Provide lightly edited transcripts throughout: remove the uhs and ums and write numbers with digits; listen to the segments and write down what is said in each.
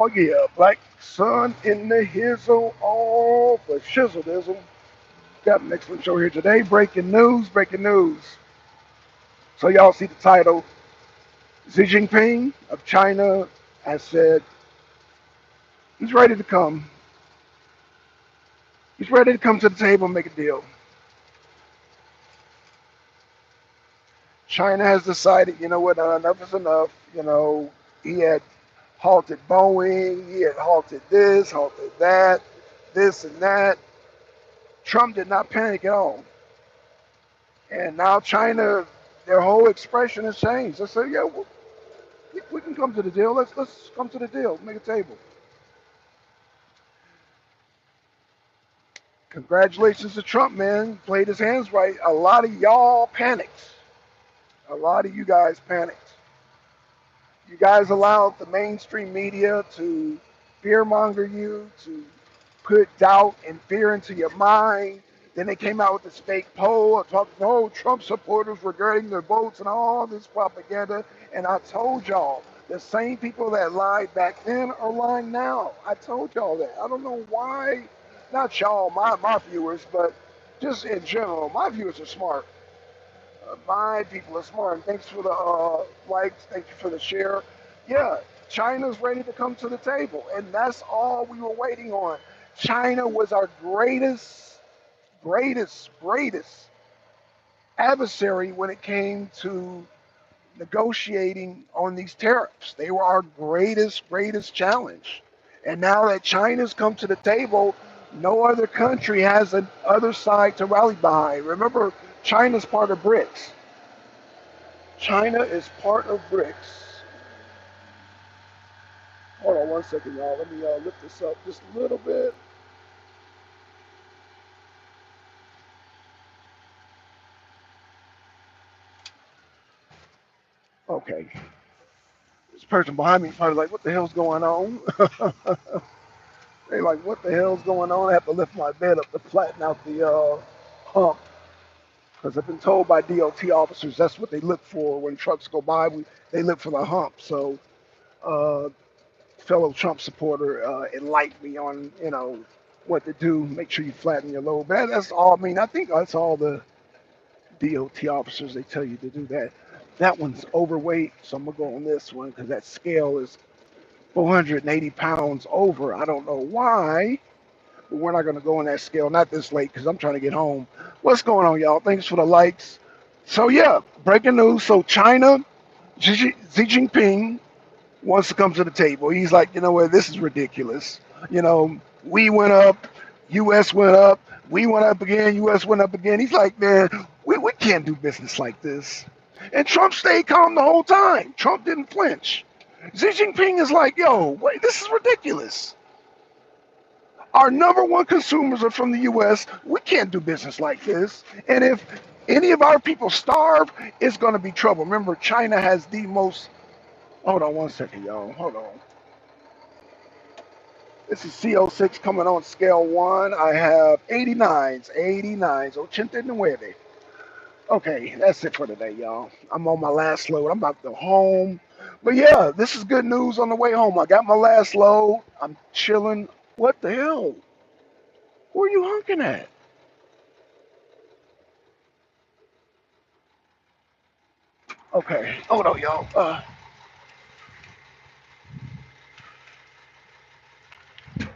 Oh yeah, black sun in the hizzle, all the shizzle dizzle. Got an excellent show here today. Breaking news, breaking news. So y'all see the title. Xi Jinping of China has said he's ready to come. He's ready to come to the table and make a deal. China has decided, you know what, enough is enough. He had halted Boeing, he had halted this, halted that, this and that. Trump did not panic at all. And now China, their whole expression has changed. They say, yeah, we can come to the deal. Let's come to the deal. Make a table. Congratulations to Trump, man. Played his hands right. A lot of y'all panicked. A lot of you guys panicked. You guys allowed the mainstream media to fearmonger you, to put doubt and fear into your mind. Then they came out with this fake poll talking, no, Trump supporters were getting their votes and all this propaganda. And I told y'all, the same people that lied back then are lying now. I told y'all that. I don't know why, not y'all, my viewers, but just in general, my viewers are smart. My people are smart. And thanks for the likes. Thank you for the share. Yeah, China's ready to come to the table, and that's all we were waiting on. China was our greatest adversary when it came to negotiating on these tariffs. They were our greatest challenge. And now that China's come to the table, no other country has an other side to rally behind. Remember, China's part of BRICS. China is part of BRICS. Hold on one second, y'all. Let me lift this up just a little bit. Okay. This person behind me is probably like, what the hell's going on? They like, what the hell's going on? I have to lift my bed up to flatten out the hump. Because I've been told by DOT officers that's what they look for when trucks go by. They look for the hump. So, uh, fellow Trump supporter enlightened me on, what to do. Make sure you flatten your load. But that's all. I mean, I think that's all the DOT officers, they tell you to do that. That one's overweight, so I'm gonna go on this one because that scale is 480 pounds over. I don't know why, but we're not gonna go on that scale. Not this late because I'm trying to get home. What's going on, y'all? Thanks for the likes. So yeah, breaking news. So China, Xi Jinping wants to come to the table. He's like, you know what? This is ridiculous. We went up, U.S. went up, we went up again, U.S. went up again. He's like, man, we can't do business like this. And Trump stayed calm the whole time. Trump didn't flinch. Xi Jinping is like, yo, wait, this is ridiculous. Our number one consumers are from the U.S. We can't do business like this. And if any of our people starve, it's going to be trouble. Remember, China has the most. Hold on one second, y'all. Hold on. This is CO6 coming on scale 1. I have 89s, 89s, 89. Okay, that's it for today, y'all. I'm on my last load. I'm about to go home. But yeah, this is good news on the way home. I got my last load. I'm chilling. What the hell? Where are you honking at? Okay, hold on, y'all. I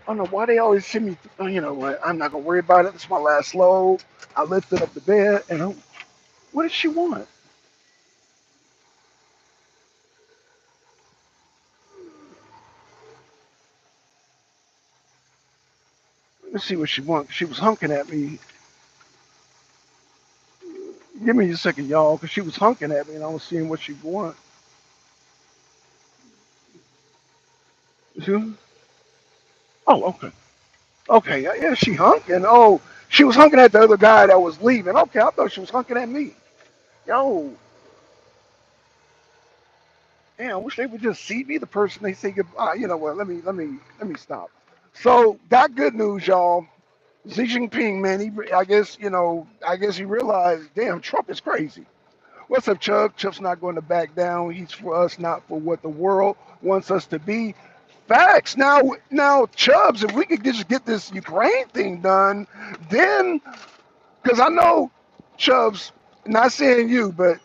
don't know why they always send me. You know what? I'm not gonna worry about it. It's my last load. I lifted up the bed, and what does she want? Let's see what she wants. She was honking at me. Give me a second, y'all, because she was honking at me, and I was seeing what she want. See? Oh, okay. Okay, yeah, yeah, she honking. Oh, she was honking at the other guy that was leaving. Okay, I thought she was honking at me. Yo, damn, I wish they would just see me, the person they say goodbye. You know what? Let me stop. So, got good news, y'all. Xi Jinping, man, I guess he realized, damn, Trump is crazy. What's up, Chuck? Chuck's not going to back down. He's for us, not for what the world wants us to be. Facts. Now, Chubbs, if we could just get this Ukraine thing done, then, because I know, Chubbs, not saying you, but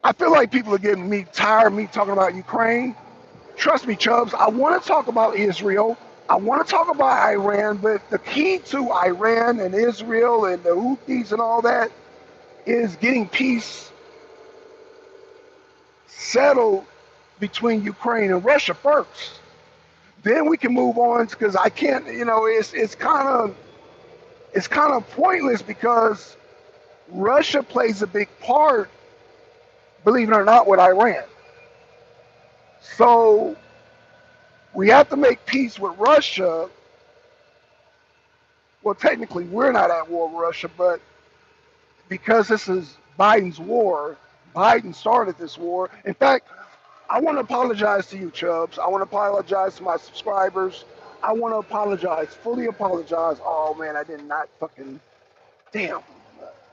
I feel like people are getting me tired of me talking about Ukraine. Trust me, Chubbs, I want to talk about Israel. I want to talk about Iran, but the key to Iran and Israel and the Houthis and all that is getting peace settled between Ukraine and Russia first. Then we can move on because I can't, it's kind of pointless because Russia plays a big part, believe it or not, with Iran. So we have to make peace with Russia. Well, technically, we're not at war with Russia, but because this is Biden's war, Biden started this war. In fact, I want to apologize to you, Chubbs. I want to apologize to my subscribers. I want to apologize, fully apologize. Oh man, I did not fucking damn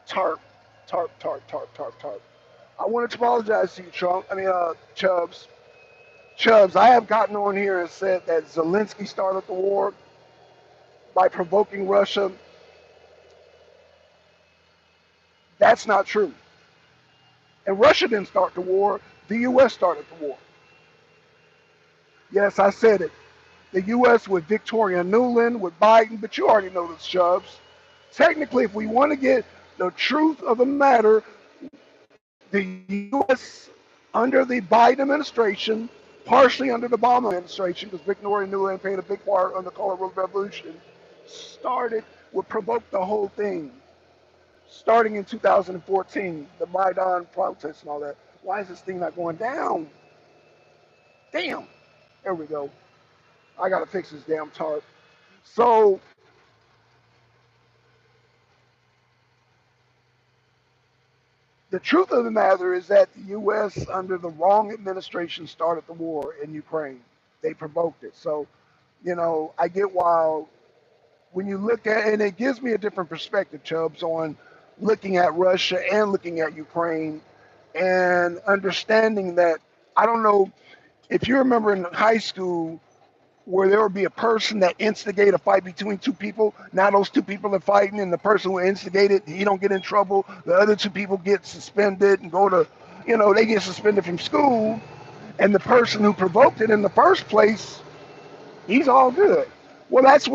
tarp, tarp, tarp, tarp, tarp, tarp. I wanted to apologize to you, Chubbs. Chubbs, I have gotten on here and said that Zelensky started the war by provoking Russia. That's not true. And Russia didn't start the war. The U.S. started the war. Yes, I said it. The U.S. with Victoria Nuland, with Biden, but you already know this, Chubbs. Technically, if we want to get the truth of the matter, the U.S. under the Biden administration, partially under the Obama administration, because Victoria Nuland played a big part on the Color Revolution, would provoke the whole thing, starting in 2014, the Maidan protests and all that. Why is this thing not going down? Damn. There we go. I gotta fix this damn tarp. So the truth of the matter is that the U.S. under the wrong administration started the war in Ukraine. They provoked it. So, I get why when you look at, and it gives me a different perspective, Chubbs, on looking at Russia and looking at Ukraine and understanding that, I don't know if you remember in high school where there would be a person that instigate a fight between two people. Now those two people are fighting, and the person who instigated, he don't get in trouble. The other two people get suspended and they get suspended from school, and the person who provoked it in the first place, he's all good. Well, that's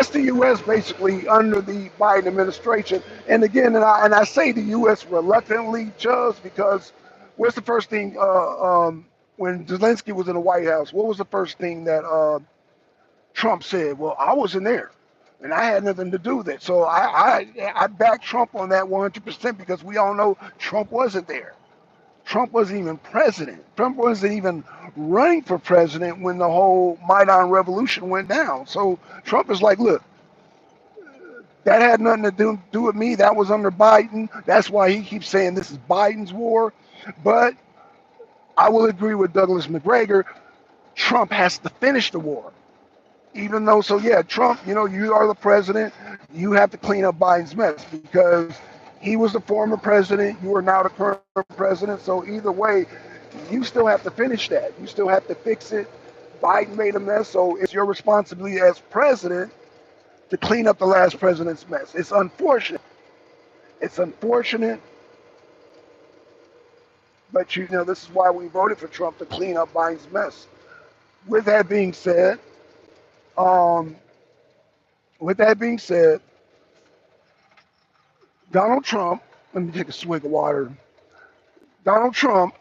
the U.S. basically under the Biden administration. And again, and I say the U.S. reluctantly, just because what's the first thing when Zelensky was in the White House? What was the first thing that Trump said? Well, I wasn't there, and I had nothing to do with it. So I back Trump on that 100% because we all know Trump wasn't there. Trump wasn't even president. Trump wasn't even running for president when the whole Maidan revolution went down. So Trump is like, look, that had nothing to do with me. That was under Biden. That's why he keeps saying this is Biden's war. But I will agree with Douglas McGregor. Trump has to finish the war. Even though, so yeah, Trump, you are the president. You have to clean up Biden's mess because he was the former president. You are now the current president. So either way, you still have to finish that. You still have to fix it. Biden made a mess. So it's your responsibility as president to clean up the last president's mess. It's unfortunate. It's unfortunate. But this is why we voted for Trump, to clean up Biden's mess. With that being said, um, Donald Trump, let me take a swig of water. Donald Trump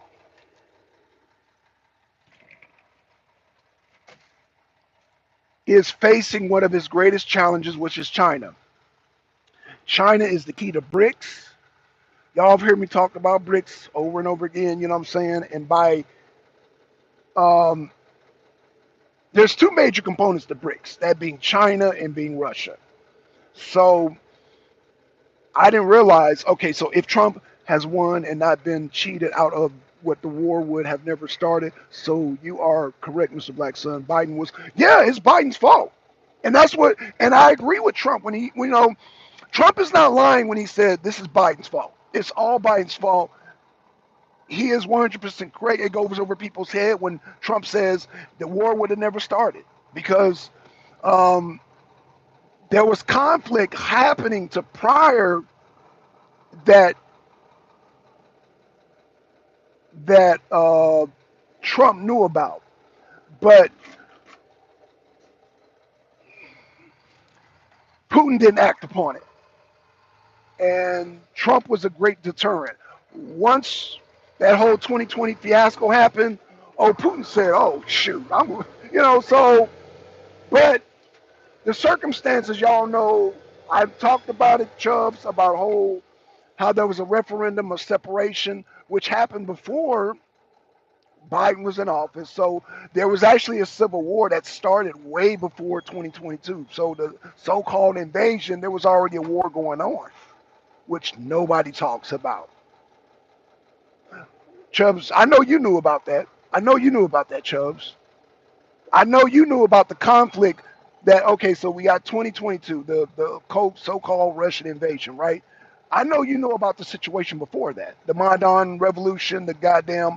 is facing one of his greatest challenges, which is China. China is the key to BRICS. Y'all have heard me talk about BRICS over and over again, you know what I'm saying? And um, there's two major components to BRICS, that being China and being Russia. So I didn't realize, okay, so if Trump has won and not been cheated out of what the war would have never started, so you are correct, Mr. Blackson. Biden was, yeah, it's Biden's fault. And and I agree with Trump when Trump is not lying when he said this is Biden's fault. It's all Biden's fault. he is 100% correct. It goes over people's head when Trump says the war would have never started because um, there was conflict happening to prior that that Trump knew about, but Putin didn't act upon it, and Trump was a great deterrent. Once that whole 2020 fiasco happened, oh, Putin said, "Oh shoot, So, but the circumstances, y'all know, I've talked about it, Chubbs, about whole how there was a referendum of separation, which happened before Biden was in office. So there was actually a civil war that started way before 2022. So the so-called invasion, there was already a war going on, which nobody talks about. Chubbs, I know you knew about that. I know you knew about that, Chubbs. I know you knew about the conflict that, okay, so we got 2022, the so-called Russian invasion, right? I know you know about the situation before that, the Maidan Revolution, the goddamn,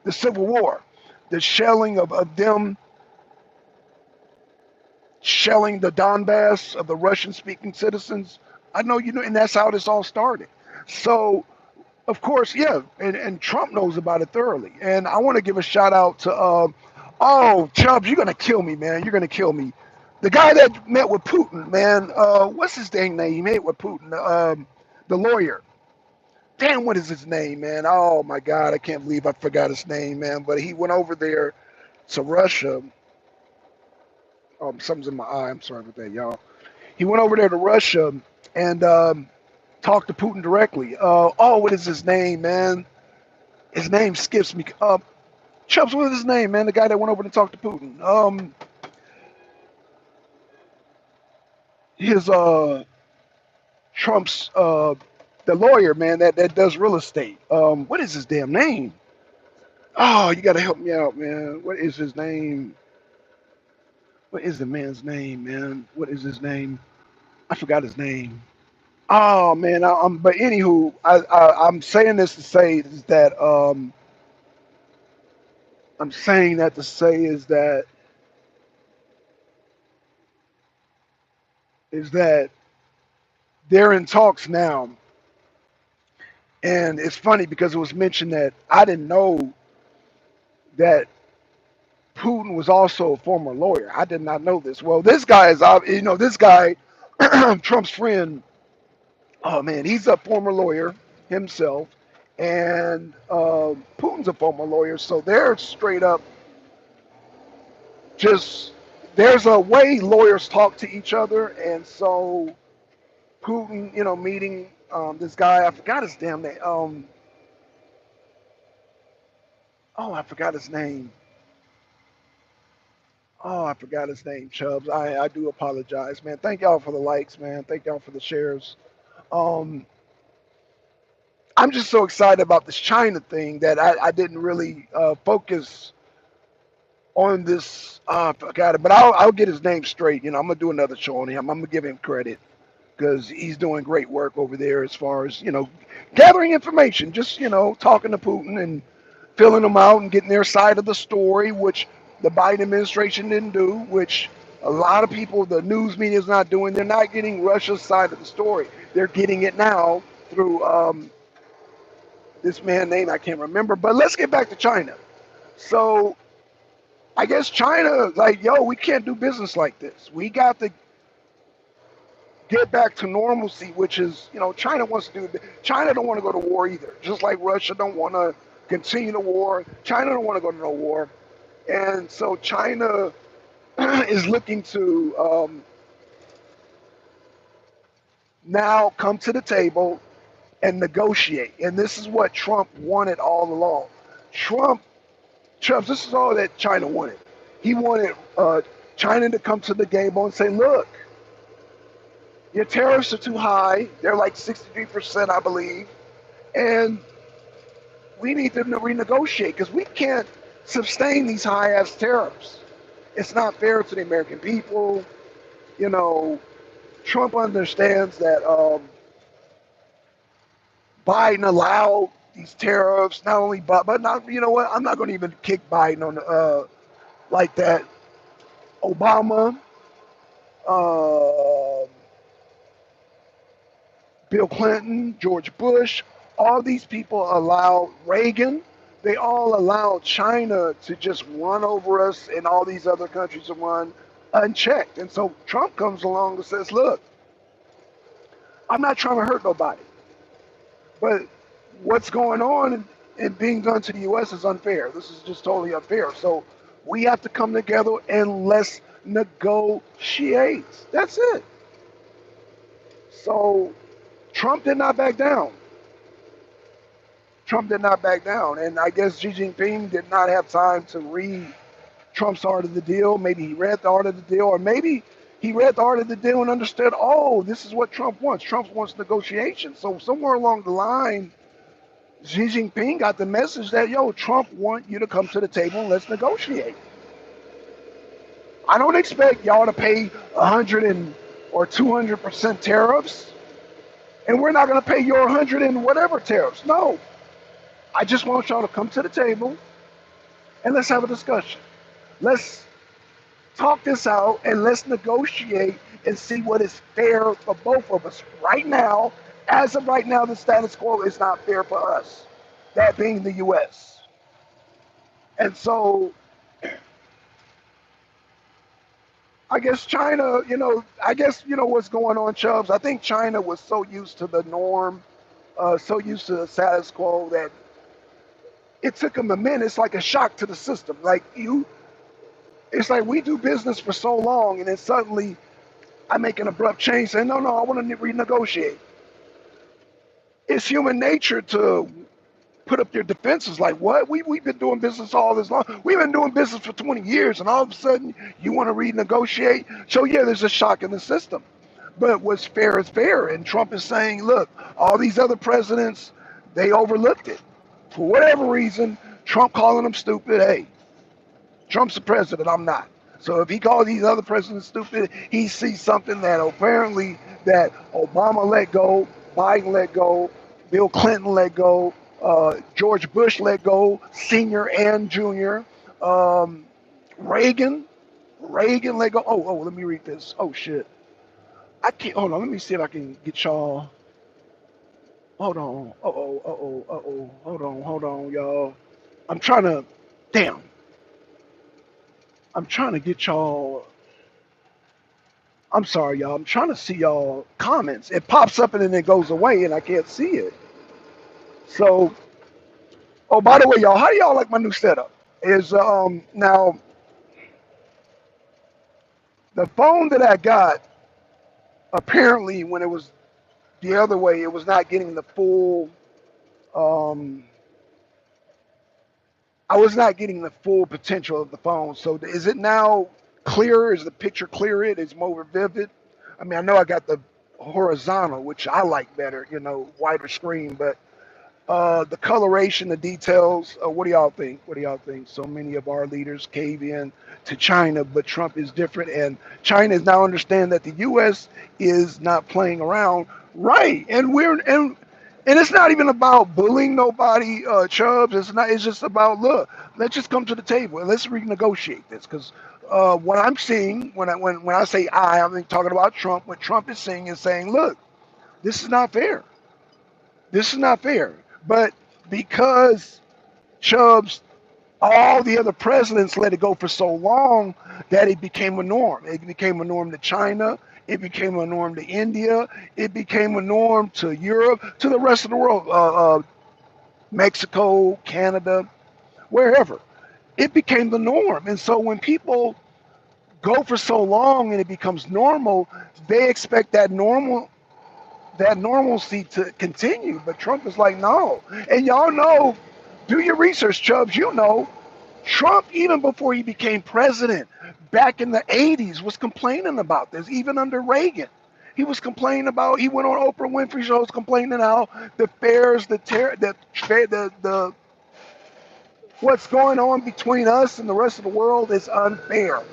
the Civil War, the shelling of them shelling the Donbass of the Russian-speaking citizens. I know you know, and that's how this all started. So, of course, yeah, and Trump knows about it thoroughly. And I want to give a shout out to, oh, Chubbs, you're gonna kill me, man. You're gonna kill me. The guy that met with Putin, man. What's his dang name? He met with Putin. The lawyer. Damn, what is his name, man? Oh my God, I can't believe I forgot his name, man. But he went over there to Russia. Something's in my eye. I'm sorry about that, y'all. He went over there to Russia and talked to Putin directly. Oh, what is his name, man? His name skips me. Chubbs, what is his name, man? The guy that went over to talk to Putin. His Trump's the lawyer, man, that does real estate. What is his damn name? Oh, you gotta help me out, man. What is his name? What is the man's name, man? What is his name? I forgot his name. Oh man, but anywho, I'm saying this to say is that I'm saying that to say is that they're in talks now, and it's funny because it was mentioned that I didn't know that Putin was also a former lawyer. I did not know this. Well, this guy is, this guy, Trump's friend. Oh man, he's a former lawyer himself, and Putin's a former lawyer. So they're straight up just. There's a way lawyers talk to each other, and so Putin, meeting this guy. I forgot his damn name. Oh, I forgot his name. Oh, I forgot his name, Chubbs. I do apologize, man. Thank y'all for the likes, man. Thank y'all for the shares. Um, I'm just so excited about this China thing that I didn't really focus on this. I forgot it, but I'll get his name straight. I'm gonna do another show on him. I'm gonna give him credit because he's doing great work over there as far as gathering information. Just talking to Putin and filling them out and getting their side of the story, which the Biden administration didn't do, which a lot of people, the news media is not doing. They're not getting Russia's side of the story. They're getting it now through this man name I can't remember. But let's get back to China. So I guess China, like, yo, we can't do business like this. We got to get back to normalcy, which is, China wants to do. China don't want to go to war either. Just like Russia don't want to continue the war. China don't want to go to no war. And so China is looking to now come to the table and negotiate. And this is what Trump wanted all along. Trump, this is all that China wanted. He wanted China to come to the table and say, look, your tariffs are too high. They're like 63%, I believe. And we need to renegotiate because we can't sustain these high ass tariffs. It's not fair to the American people. You know, Trump understands that Biden allowed these tariffs, not only, but not, you know what? I'm not going to even kick Biden on the, like that. Obama, uh, Bill Clinton, George Bush, all these people allowed Reagan. They all allowed China to just run over us and all these other countries to run unchecked. And so Trump comes along and says, look, I'm not trying to hurt nobody, but what's going on and being done to the U.S. is unfair. This is just totally unfair. So we have to come together and let's negotiate. That's it. So Trump did not back down. Trump did not back down. And I guess Xi Jinping did not have time to read Trump's art of the deal. Maybe he read the art of the deal, or maybe he read the art of the deal and understood, oh, this is what Trump wants. Trump wants negotiation. So somewhere along the line, Xi Jinping got the message that, yo, Trump want you to come to the table and let's negotiate. I don't expect y'all to pay 100 or 200% tariffs, and we're not going to pay your 100 and whatever tariffs. No, I just want y'all to come to the table and let's have a discussion. Let's talk this out and let's negotiate and see what is fair for both of us. Right now, as of right now, the status quo is not fair for us, that being the U.S. And so I guess China, what's going on, Chubbs. I think China was so used to the norm, so used to the status quo that it took them a minute. It's like a shock to the system. It's like we do business for so long, and then suddenly I make an abrupt change saying, no, I want to renegotiate. It's human nature to put up their defenses like, what? We've been doing business all this long. We've been doing business for 20 years, and all of a sudden you want to renegotiate? So, yeah, there's a shock in the system. But what's fair is fair. And Trump is saying, look, all these other presidents, they overlooked it. For whatever reason, Trump calling them stupid, hey, Trump's the president, I'm not. So if he calls these other presidents stupid, he sees something that apparently that Obama let go, Biden let go, Bill Clinton let go, George Bush let go, senior and junior, Reagan let go. Oh, let me read this. Oh shit, I can't. Hold on, let me see if I can get y'all. Hold on. Hold on, y'all. I'm trying to. Damn. I'm trying to get y'all. I'm sorry, y'all. I'm trying to see y'all comments. It pops up and then it goes away, and I can't see it. So, oh, by the way, y'all, how do y'all like my new setup? Is now the phone that I got, apparently when it was the other way, it was not getting the full. I was not getting the full potential of the phone. So is it now clearer? Is the picture clearer? It's more vivid. I mean, I know I got the horizontal, which I like better, wider screen, but the coloration, the details, what do y'all think? What do y'all think? So many of our leaders cave in to China, but Trump is different, and China is now understand that the U.S. is not playing around, right? And it's not even about bullying nobody, Chubbs. It's not. It's just about, look, let's just come to the table and let's renegotiate this, because what I'm seeing when I say I'm talking about Trump. What Trump is saying is saying, look, this is not fair. This is not fair. But because Chubbs, all the other presidents let it go for so long that it became a norm. It became a norm to China. It became a norm to India. It became a norm to Europe, to the rest of the world, Mexico, Canada, wherever. It became the norm. And so when people go for so long and it becomes normal, they expect that normalcy to continue. But Trump is like, no. And y'all know, do your research, Chubbs. You know, Trump, even before he became president, back in the 80s, was complaining about this, even under Reagan. He was complaining about, he went on Oprah Winfrey shows complaining how the fares, what's going on between us and the rest of the world is unfair.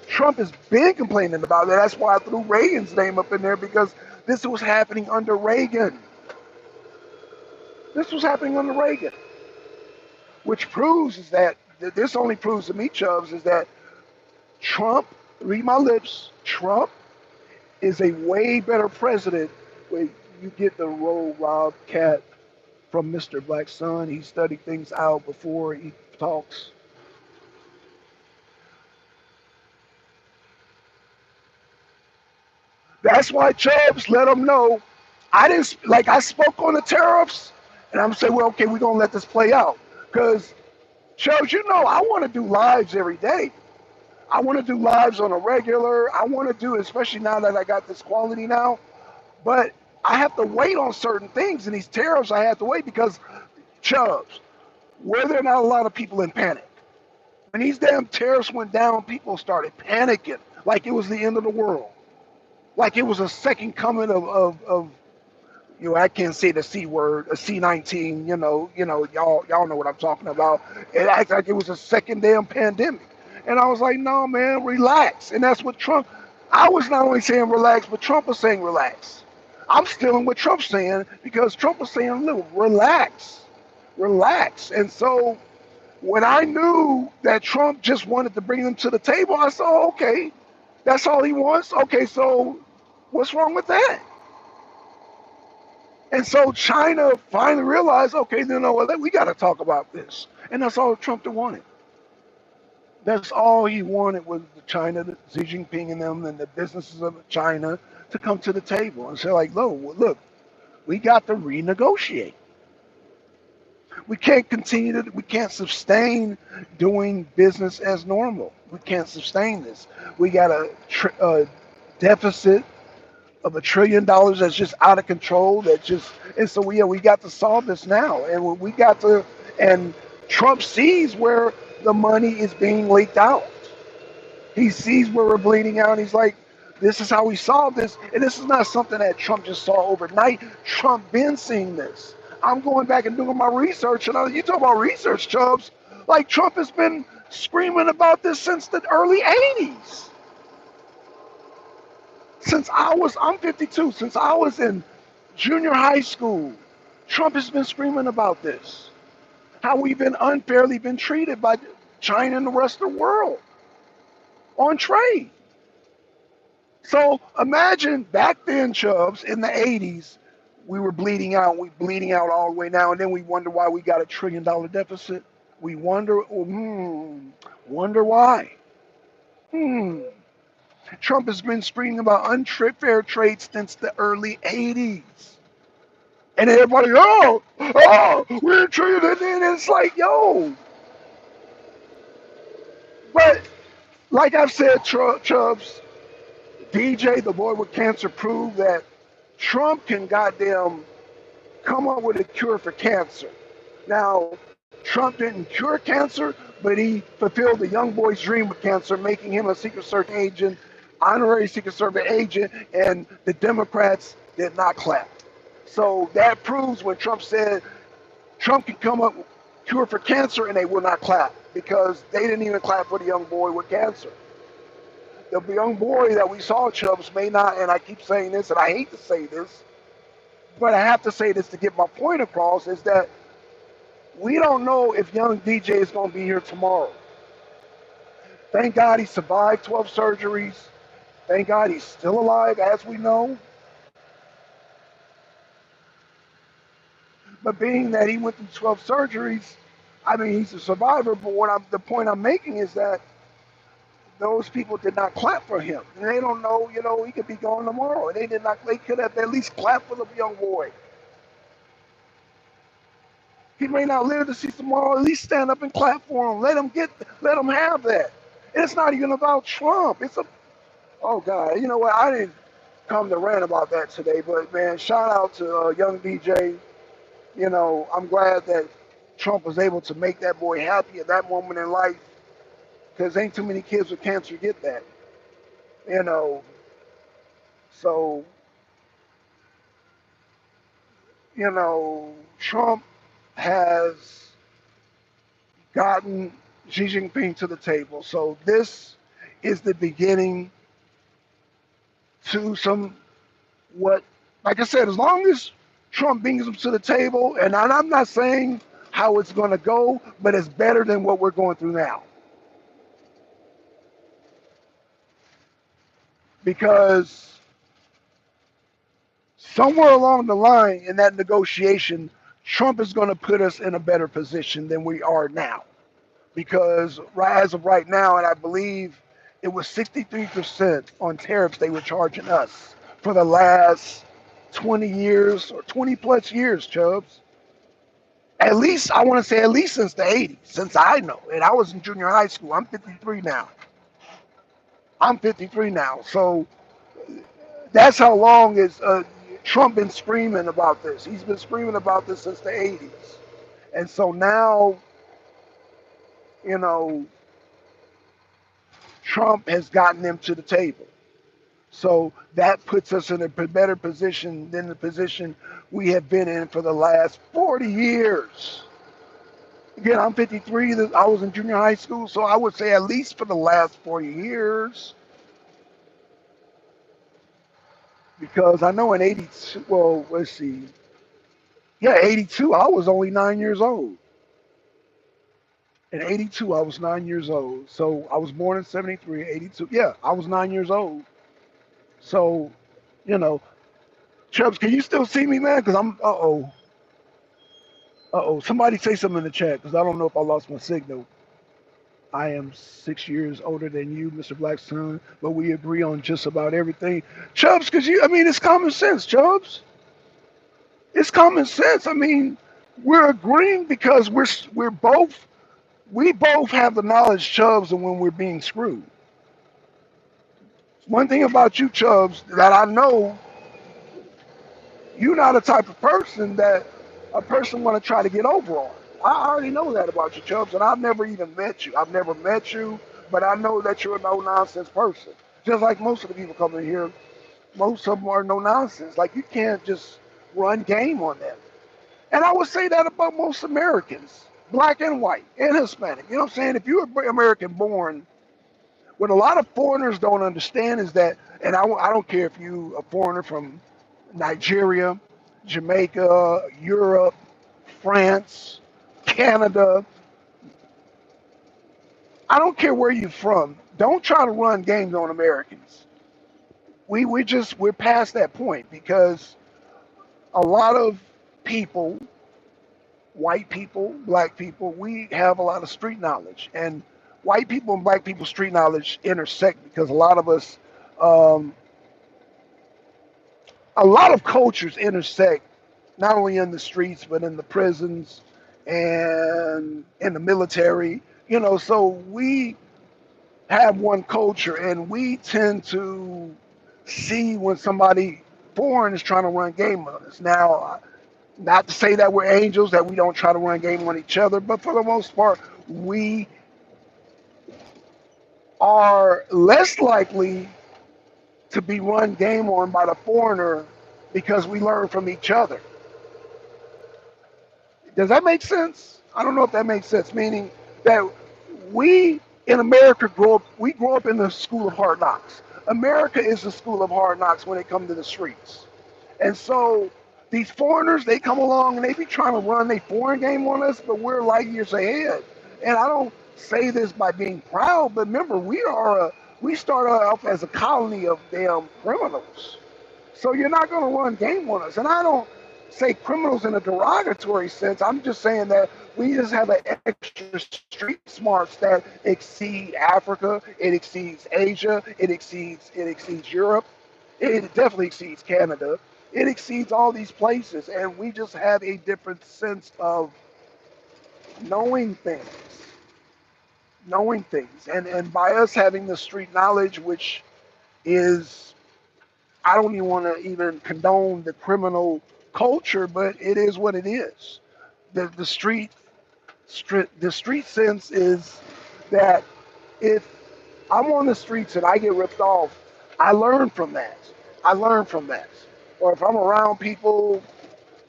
Trump has been complaining about that. That's why I threw Reagan's name up in there, because this was happening under Reagan. This was happening under Reagan, which proves is that this only proves to me, Chubbs, is that Trump, read my lips, Trump is a way better president. Wait, you get the role Rob Cat from Mr. Black Sun. He studied things out before he talks. That's why Chubbs let them know. I didn't like. I spoke on the tariffs, and I'm saying, well, okay, we're gonna let this play out because Chubbs, you know, I want to do lives every day. I want to do lives on a regular. I want to do, especially now that I got this quality now. But I have to wait on certain things, and these tariffs I have to wait because Chubbs, were there not a lot of people in panic? When these damn tariffs went down, people started panicking like it was the end of the world, like it was a second coming of you know, I can't say the C word, a C-19, y'all know what I'm talking about. It acts like it was a second damn pandemic. And I was like, no, man, relax. And that's what Trump, I was not only saying relax, but Trump was saying relax. I'm stealing what Trump's saying because Trump was saying, look, relax, relax. And so when I knew that Trump just wanted to bring them to the table, I said, oh, okay, that's all he wants. Okay, so what's wrong with that? And so China finally realized, okay, you know what, we got to talk about this. And that's all Trump wanted. That's all he wanted was the China, Xi Jinping and them and the businesses of China to come to the table and say, like, look, we got to renegotiate. We can't continue to, we can't sustain doing business as normal. We can't sustain this. We got a deficit of $1 trillion that's just out of control. That just and so we got to solve this now, and we got to. And Trump sees where the money is being leaked out. He sees where we're bleeding out. He's like, this is how we solve this, and this is not something that Trump just saw overnight. Trump been seeing this. I'm going back and doing my research, and you talk about research, Chubbs. Like Trump has been screaming about this since the early '80s. I'm 52, since I was in junior high school, Trump has been screaming about this. How we've been unfairly been treated by China and the rest of the world on trade. So imagine back then, Chubbs, in the 80s, we were bleeding out all the way now, and then we wonder why we got $1 trillion deficit. We wonder why. Hmm. Trump has been screaming about unfair trade since the early '80s. And everybody, we're treated it. And it's like, yo. But like I've said, Chubbs, DJ, the boy with cancer, proved that Trump can goddamn come up with a cure for cancer. Now, Trump didn't cure cancer, but he fulfilled the young boy's dream with cancer, making him a Secret Service agent, honorary Secret Service agent, and the Democrats did not clap. So that proves when Trump said Trump can come up with a cure for cancer and they will not clap because they didn't even clap for the young boy with cancer. The young boy that we saw, Chubbs, may not, and I keep saying this, and I hate to say this, but I have to say this to get my point across, is that we don't know if young DJ is going to be here tomorrow. Thank God he survived 12 surgeries. Thank God he's still alive, as we know. But being that he went through 12 surgeries, I mean, he's a survivor. But the point I'm making is that those people did not clap for him. And they don't know, he could be gone tomorrow. And they could have at least clapped for the young boy. He may not live to see tomorrow. At least stand up and clap for him. Let him have that. And it's not even about Trump. Oh God, you know what? I didn't come to rant about that today, but man, shout out to young DJ. I'm glad that Trump was able to make that boy happy at that moment in life, because ain't too many kids with cancer get that. You know, so Trump has gotten Xi Jinping to the table. So this is the beginning to some what, like I said, as long as Trump brings them to the table, and I'm not saying how it's going to go, but it's better than what we're going through now. Because somewhere along the line in that negotiation, Trump is going to put us in a better position than we are now. Because as of right now, and I believe it was 63% on tariffs they were charging us for the last 20 years or 20 plus years, Chubbs. At least, I want to say at least since the 80s, since I know. And I was in junior high school. I'm 53 now. I'm 53 now. So that's how long is Trump been screaming about this. He's been screaming about this since the 80s. And so now, you know, Trump has gotten them to the table. So that puts us in a better position than the position we have been in for the last 40 years. Again, I'm 53. I was in junior high school, so I would say at least for the last 40 years. Because I know in 82, well, let's see. Yeah, 82, I was only 9 years old. In 82, I was 9 years old. So I was born in 73, 82. Yeah, I was 9 years old. So, you know, Chubbs, can you still see me, man? Because somebody say something in the chat because I don't know if I lost my signal. I am 6 years older than you, Mr. Blackson, but we agree on just about everything. Chubbs, because I mean, it's common sense, Chubbs. It's common sense. I mean, we're agreeing because we both have the knowledge, Chubbs, and when we're being screwed. One thing about you, Chubbs, that I know, you're not a type of person that a person want to try to get over on. I already know that about you, Chubbs, and I've never even met you. I've never met you, but I know that you're a no nonsense person. Just like most of the people coming here, most of them are no nonsense. Like you can't just run game on them. And I would say that about most Americans, black and white and Hispanic. You know what I'm saying? If you're American born, what a lot of foreigners don't understand is that, and I don't care if you a foreigner from Nigeria, Jamaica, Europe, France, Canada. I don't care where you're from. Don't try to run games on Americans. We're past that point because a lot of people, white people, black people, we have a lot of street knowledge, and white people and black people street knowledge intersect because um, a lot of cultures intersect not only in the streets but in the prisons and in the military. You know, so we have one culture, and we tend to see when somebody foreign is trying to run game on us. Now, not to say that we're angels, that we don't try to run game on each other, but for the most part, we are less likely to be run game on by the foreigner because we learn from each other. Does that make sense? I don't know if that makes sense. Meaning that we in America we grow up in the school of hard knocks. America is the school of hard knocks when it comes to the streets. And so these foreigners, they come along and they be trying to run their foreign game on us, but we're light years ahead. And I don't say this by being proud, but remember, we started off as a colony of damn criminals. So you're not going to run game on us. And I don't say criminals in a derogatory sense. I'm just saying that we just have an extra street smarts that exceed Africa, it exceeds Asia, it exceeds Europe, it definitely exceeds Canada. It exceeds all these places, and we just have a different sense of knowing things, knowing things, and by us having the street knowledge, which is I don't even want to even condone the criminal culture, but it is what it is. The street sense is that if I'm on the streets and I get ripped off, I learn from that. I learn from that. Or if I'm around people,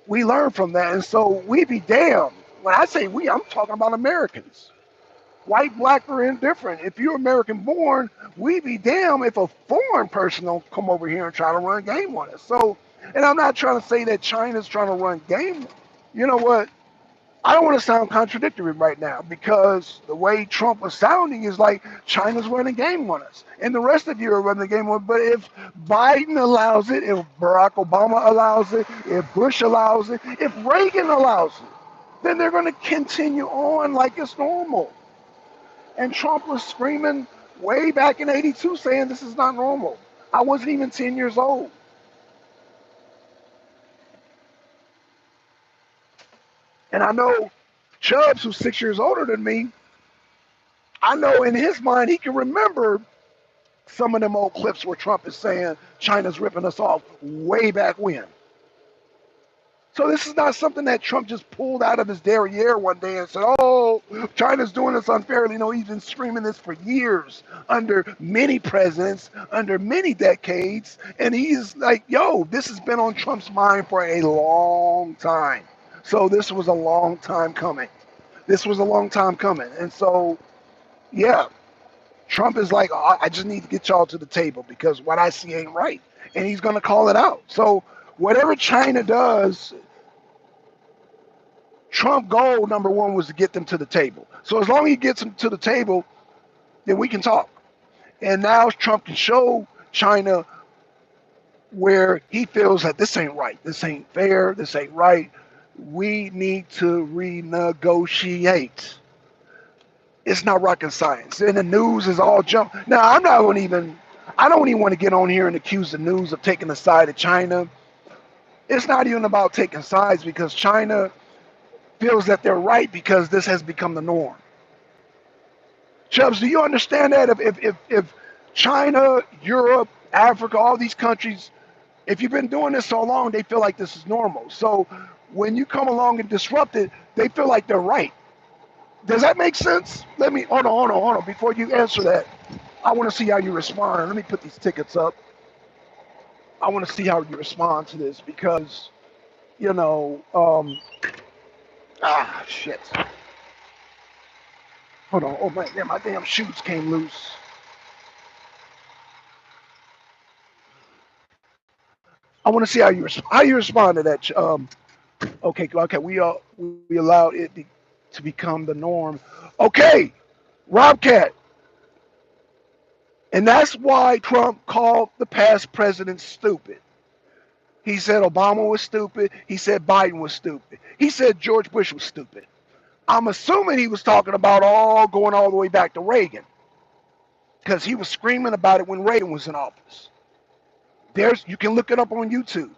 we learn from that. And so we be damned. When I say we, I'm talking about Americans. White, black, or indifferent. If you're American born, we be damned if a foreign person don't come over here and try to run game on us. So And I'm not trying to say that China's trying to run game. You know what? I don't want to sound contradictory right now because the way Trump was sounding is like China's running game on us and the rest of you are running the game on us. But if Biden allows it, if Barack Obama allows it, if Bush allows it, if Reagan allows it, then they're going to continue on like it's normal. And Trump was screaming way back in 82 saying this is not normal. I wasn't even 10 years old. And I know Chubbs, who's 6 years older than me, I know in his mind he can remember some of them old clips where Trump is saying China's ripping us off way back when. So this is not something that Trump just pulled out of his derriere one day and said, oh, China's doing this unfairly. No, he's been screaming this for years under many presidents, under many decades. And he's like, yo, this has been on Trump's mind for a long time. So this was a long time coming. This was a long time coming. And so, yeah, Trump is like, oh, I just need to get y'all to the table because what I see ain't right. And he's going to call it out. So whatever China does, Trump goal number one was to get them to the table. So as long as he gets them to the table, then we can talk. And now Trump can show China where he feels that this ain't right. This ain't fair. This ain't right. We need to renegotiate. It's not rocket science. And the news is all junk. Now, I don't even want to get on here and accuse the news of taking the side of China. It's not even about taking sides because China feels that they're right because this has become the norm. Chubbs, do you understand that? If China, Europe, Africa, all these countries, if you've been doing this so long, they feel like this is normal. So when you come along and disrupt it, they feel like they're right. Does that make sense? Hold on. Before you answer that, I want to see how you respond. Let me put these tickets up. I want to see how you respond to this because, shit. Hold on. Oh, man, my damn shoes came loose. I want to see how you respond to that. Okay. We allowed it to become the norm. Okay, Robcat. And that's why Trump called the past president stupid. He said Obama was stupid. He said Biden was stupid. He said George Bush was stupid. I'm assuming he was talking about going all the way back to Reagan because he was screaming about it when Reagan was in office. You can look it up on YouTube.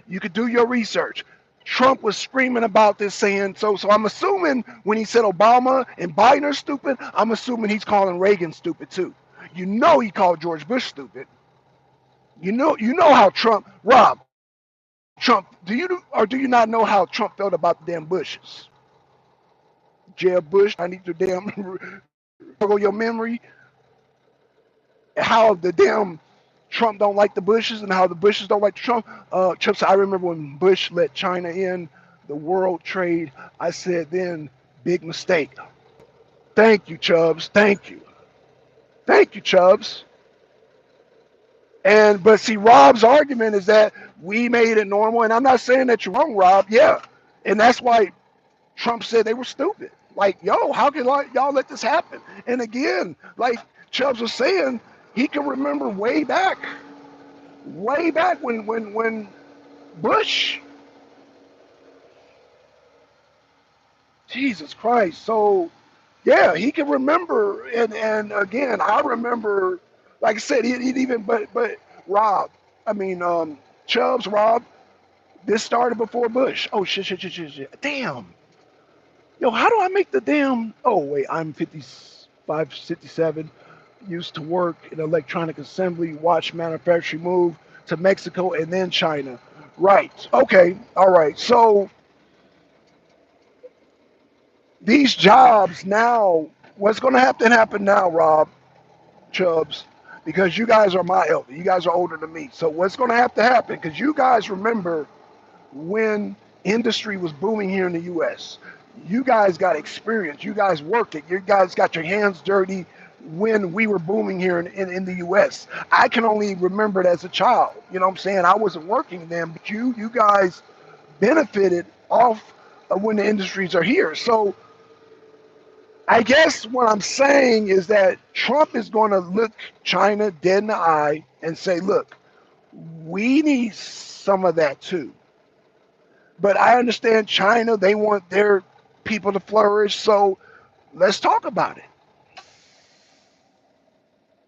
You could do your research. Trump was screaming about this saying, so I'm assuming when he said Obama and Biden are stupid, I'm assuming he's calling Reagan stupid too. You know he called George Bush stupid. You know how Trump, do you not know how Trump felt about the damn Bushes? Jeb Bush, I need to damn struggle your memory. How the damn Trump don't like the Bushes and how the Bushes don't like Trump. Trump said, I remember when Bush let China in the world trade. I said then, big mistake. Thank you, Chubbs. Thank you, Chubbs. But see, Rob's argument is that we made it normal, and I'm not saying that you're wrong, Rob. Yeah, and that's why Trump said they were stupid. Like, yo, how can y'all let this happen? And again, like Chubbs was saying, he can remember way back when Bush, Jesus Christ. So yeah, he can remember, and again, I remember, like I said, he'd even but Rob, I mean Chubbs, Rob, this started before Bush. Oh shit. Damn. Yo, how do I make the damn? Oh wait, I'm 55, 57. Used to work in electronic assembly, watch manufacturing move to Mexico and then China. Right. Okay. All right. So these jobs now, what's going to have to happen now, Rob, Chubbs, because you guys are my elder. You guys are older than me. So what's going to happen, because you guys remember when industry was booming here in the U.S., you guys got experience. You guys worked it. You guys got your hands dirty. when we were booming here in the U.S. I can only remember it as a child. You know what I'm saying? I wasn't working then, but you guys benefited off of when the industries are here. So I guess what I'm saying is that Trump is going to look China dead in the eye and say, look, we need some of that too. But I understand China, they want their people to flourish. So let's talk about it.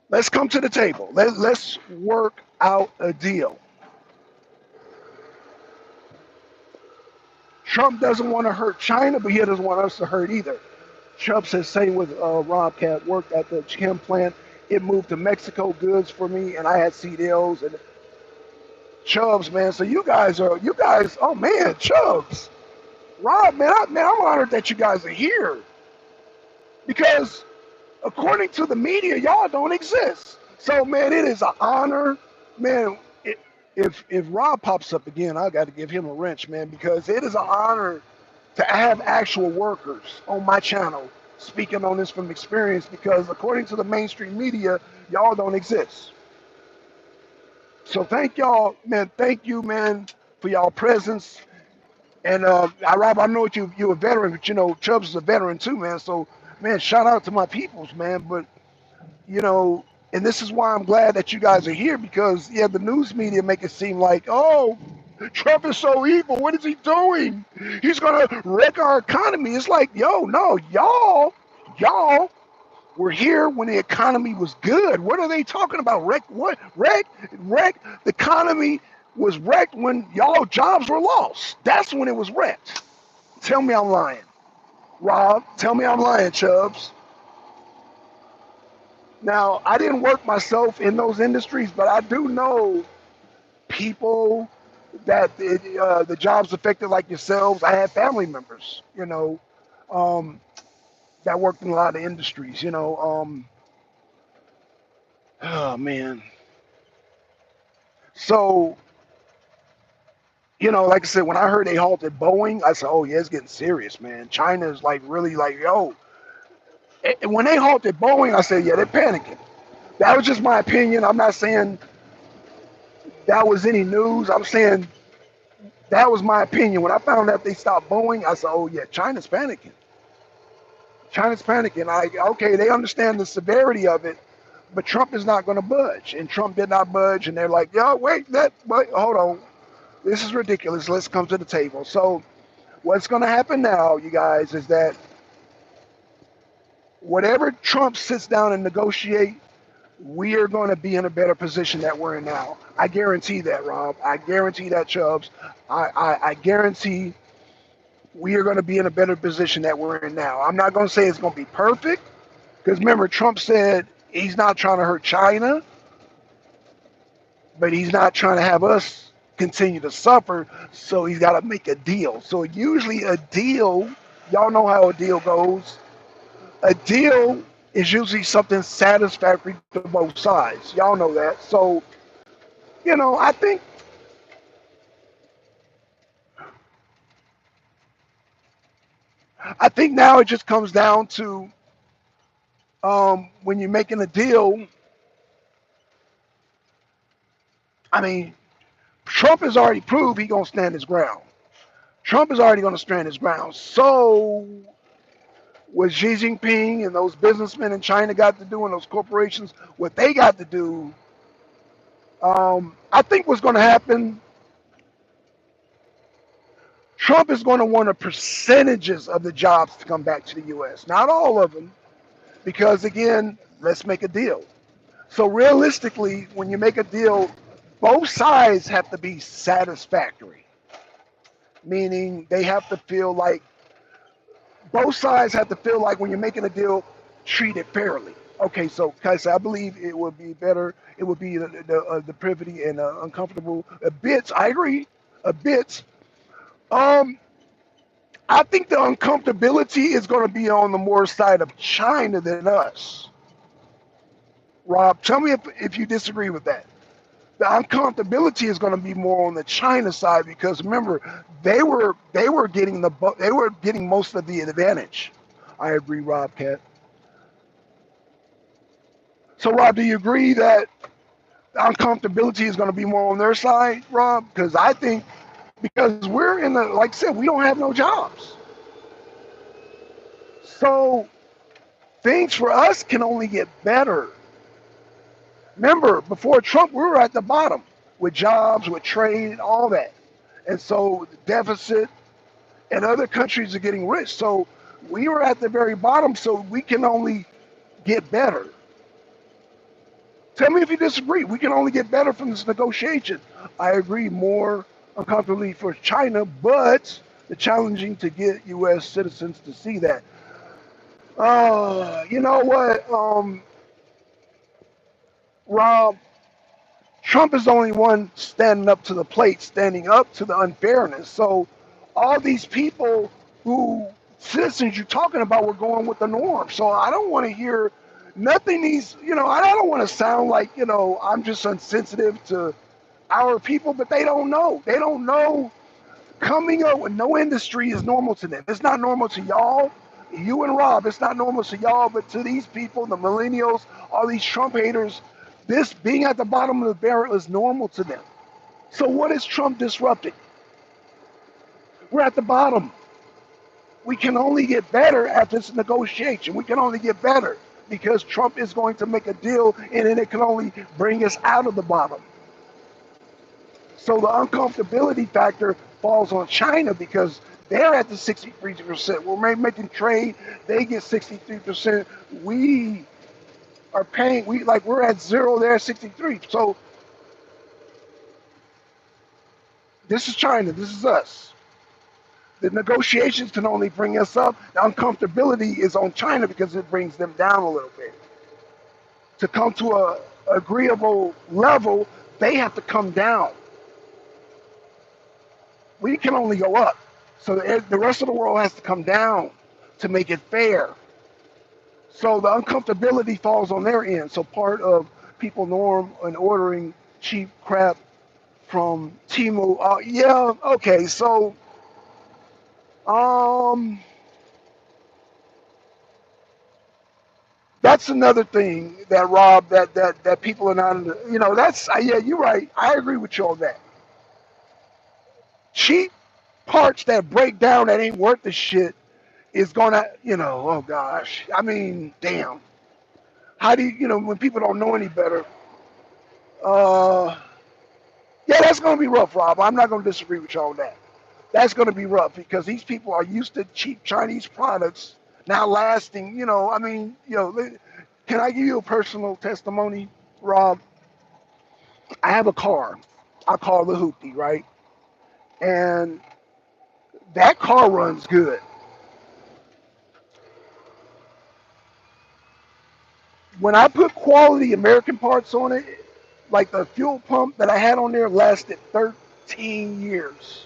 Let's come to the table. Let's work out a deal. Trump doesn't want to hurt China, but he doesn't want us to hurt either. Trump says, same with Rob Cat, worked at the chem plant. It moved to Mexico goods for me, and I had CDLs and Chubbs, man. So you guys, oh man, Chubbs. Rob, man, I'm honored that you guys are here because according to the media, y'all don't exist. So, man, it is an honor, man. If Rob pops up again, I got to give him a wrench, man, because it is an honor to have actual workers on my channel speaking on this from experience. Because according to the mainstream media, y'all don't exist. So thank y'all, man. Thank you, man, for y'all presence. And Rob, I know you're a veteran, but you know Chubbs is a veteran too, man. So, man, shout out to my peoples, man. But you know, and this is why I'm glad that you guys are here because yeah, the news media make it seem like, oh, Trump is so evil. What is he doing? He's gonna wreck our economy. It's like, yo, no, y'all were here when the economy was good. What are they talking about? Wreck what? Wreck. The economy was wrecked when y'all jobs were lost. That's when it was wrecked. Tell me I'm lying. Rob, tell me I'm lying, Chubbs. Now, I didn't work myself in those industries, but I do know people that the jobs affected, like yourselves. I had family members, you know, um, that worked in a lot of industries, you know. Oh, man. So, you know, like I said, when I heard they halted Boeing, I said, oh, yeah, it's getting serious, man. China is like really like, yo. And when they halted Boeing, I said, yeah, they're panicking. That was just my opinion. I'm not saying that was any news. I'm saying that was my opinion. When I found out they stopped Boeing, I said, "Oh yeah, China's panicking. China's panicking." Okay, they understand the severity of it, but Trump is not going to budge, and Trump did not budge. And they're like, "Yo, wait, hold on, this is ridiculous. Let's come to the table." So what's going to happen now, you guys, is that whatever Trump sits down and negotiate, we are going to be in a better position that we're in now. I guarantee that, Rob. I guarantee that, Chubbs. I guarantee we are going to be in a better position that we're in now. I'm not going to say it's going to be perfect because remember, Trump said he's not trying to hurt China, but he's not trying to have us continue to suffer. So he's got to make a deal. So usually a deal, y'all know how a deal goes. A deal is usually something satisfactory to both sides. Y'all know that. So, you know, I think now it just comes down to when you're making a deal. I mean, Trump has already proved he's gonna stand his ground. Trump is already gonna stand his ground. So what Xi Jinping and those businessmen in China got to do and those corporations, what they got to do, I think what's gonna happen, Trump is gonna want a percentages of the jobs to come back to the US. Not all of them, because again, let's make a deal. So realistically, when you make a deal, both sides have to be satisfactory, meaning they have to feel like both sides have to feel like when you're making a deal, treat it fairly. Okay, so guys, I believe it would be better. It would be the privity and uncomfortable a bit. I agree, a bit. Um, I think the uncomfortability is going to be on the more side of China than us. Rob, tell me if you disagree with that. The uncomfortability is going to be more on the China side because remember they were getting most of the advantage. I agree, Rob Cat. So, Rob, do you agree that uncomfortability is going to be more on their side, Rob? Because I think because we're in the, like I said, we don't have no jobs. So things for us can only get better. Remember, before Trump, we were at the bottom with jobs, with trade, all that. And so the deficit and other countries are getting rich. So we were at the very bottom, so we can only get better. Tell me if you disagree. We can only get better from this negotiation. I agree more uncomfortably for China, but it's challenging to get U.S. citizens to see that. You know what, Rob? Trump is the only one standing up to the plate, standing up to the unfairness. So all these people who citizens you're talking about were going with the norm. So I don't want to hear nothing needs, I don't want to sound like, I'm just insensitive to our people, but they don't know. They don't know coming up with no industry is normal to them. It's not normal to y'all, you and Rob. It's not normal to y'all, but to these people, the millennials, all these Trump haters, this being at the bottom of the barrel is normal to them. So what is Trump disrupting? We're at the bottom. We can only get better at this negotiation. We can only get better because Trump is going to make a deal and then it can only bring us out of the bottom. So the uncomfortability factor falls on China because they're at the 63%. We're making trade. They get 63%. We are paying. We're at zero. They're at 63. So this is China. This is us. The negotiations can only bring us up. The uncomfortability is on China because it brings them down a little bit. To come to a agreeable level, they have to come down. We can only go up. So the rest of the world has to come down to make it fair. So the uncomfortability falls on their end. So part of people norm and ordering cheap crap from Temu. Yeah, okay. So that's another thing that Rob that people are not. That's yeah. You're right. I agree with you on that. Cheap parts that break down that ain't worth the shit is gonna, oh gosh. I mean, damn. How do you, when people don't know any better? Uh, yeah, that's gonna be rough, Rob. I'm not gonna disagree with you on that. That's gonna be rough because these people are used to cheap Chinese products now lasting. I mean, can I give you a personal testimony, Rob? I have a car. I call the Hoopty, right? And that car runs good. When I put quality American parts on it, like the fuel pump that I had on there lasted 13 years.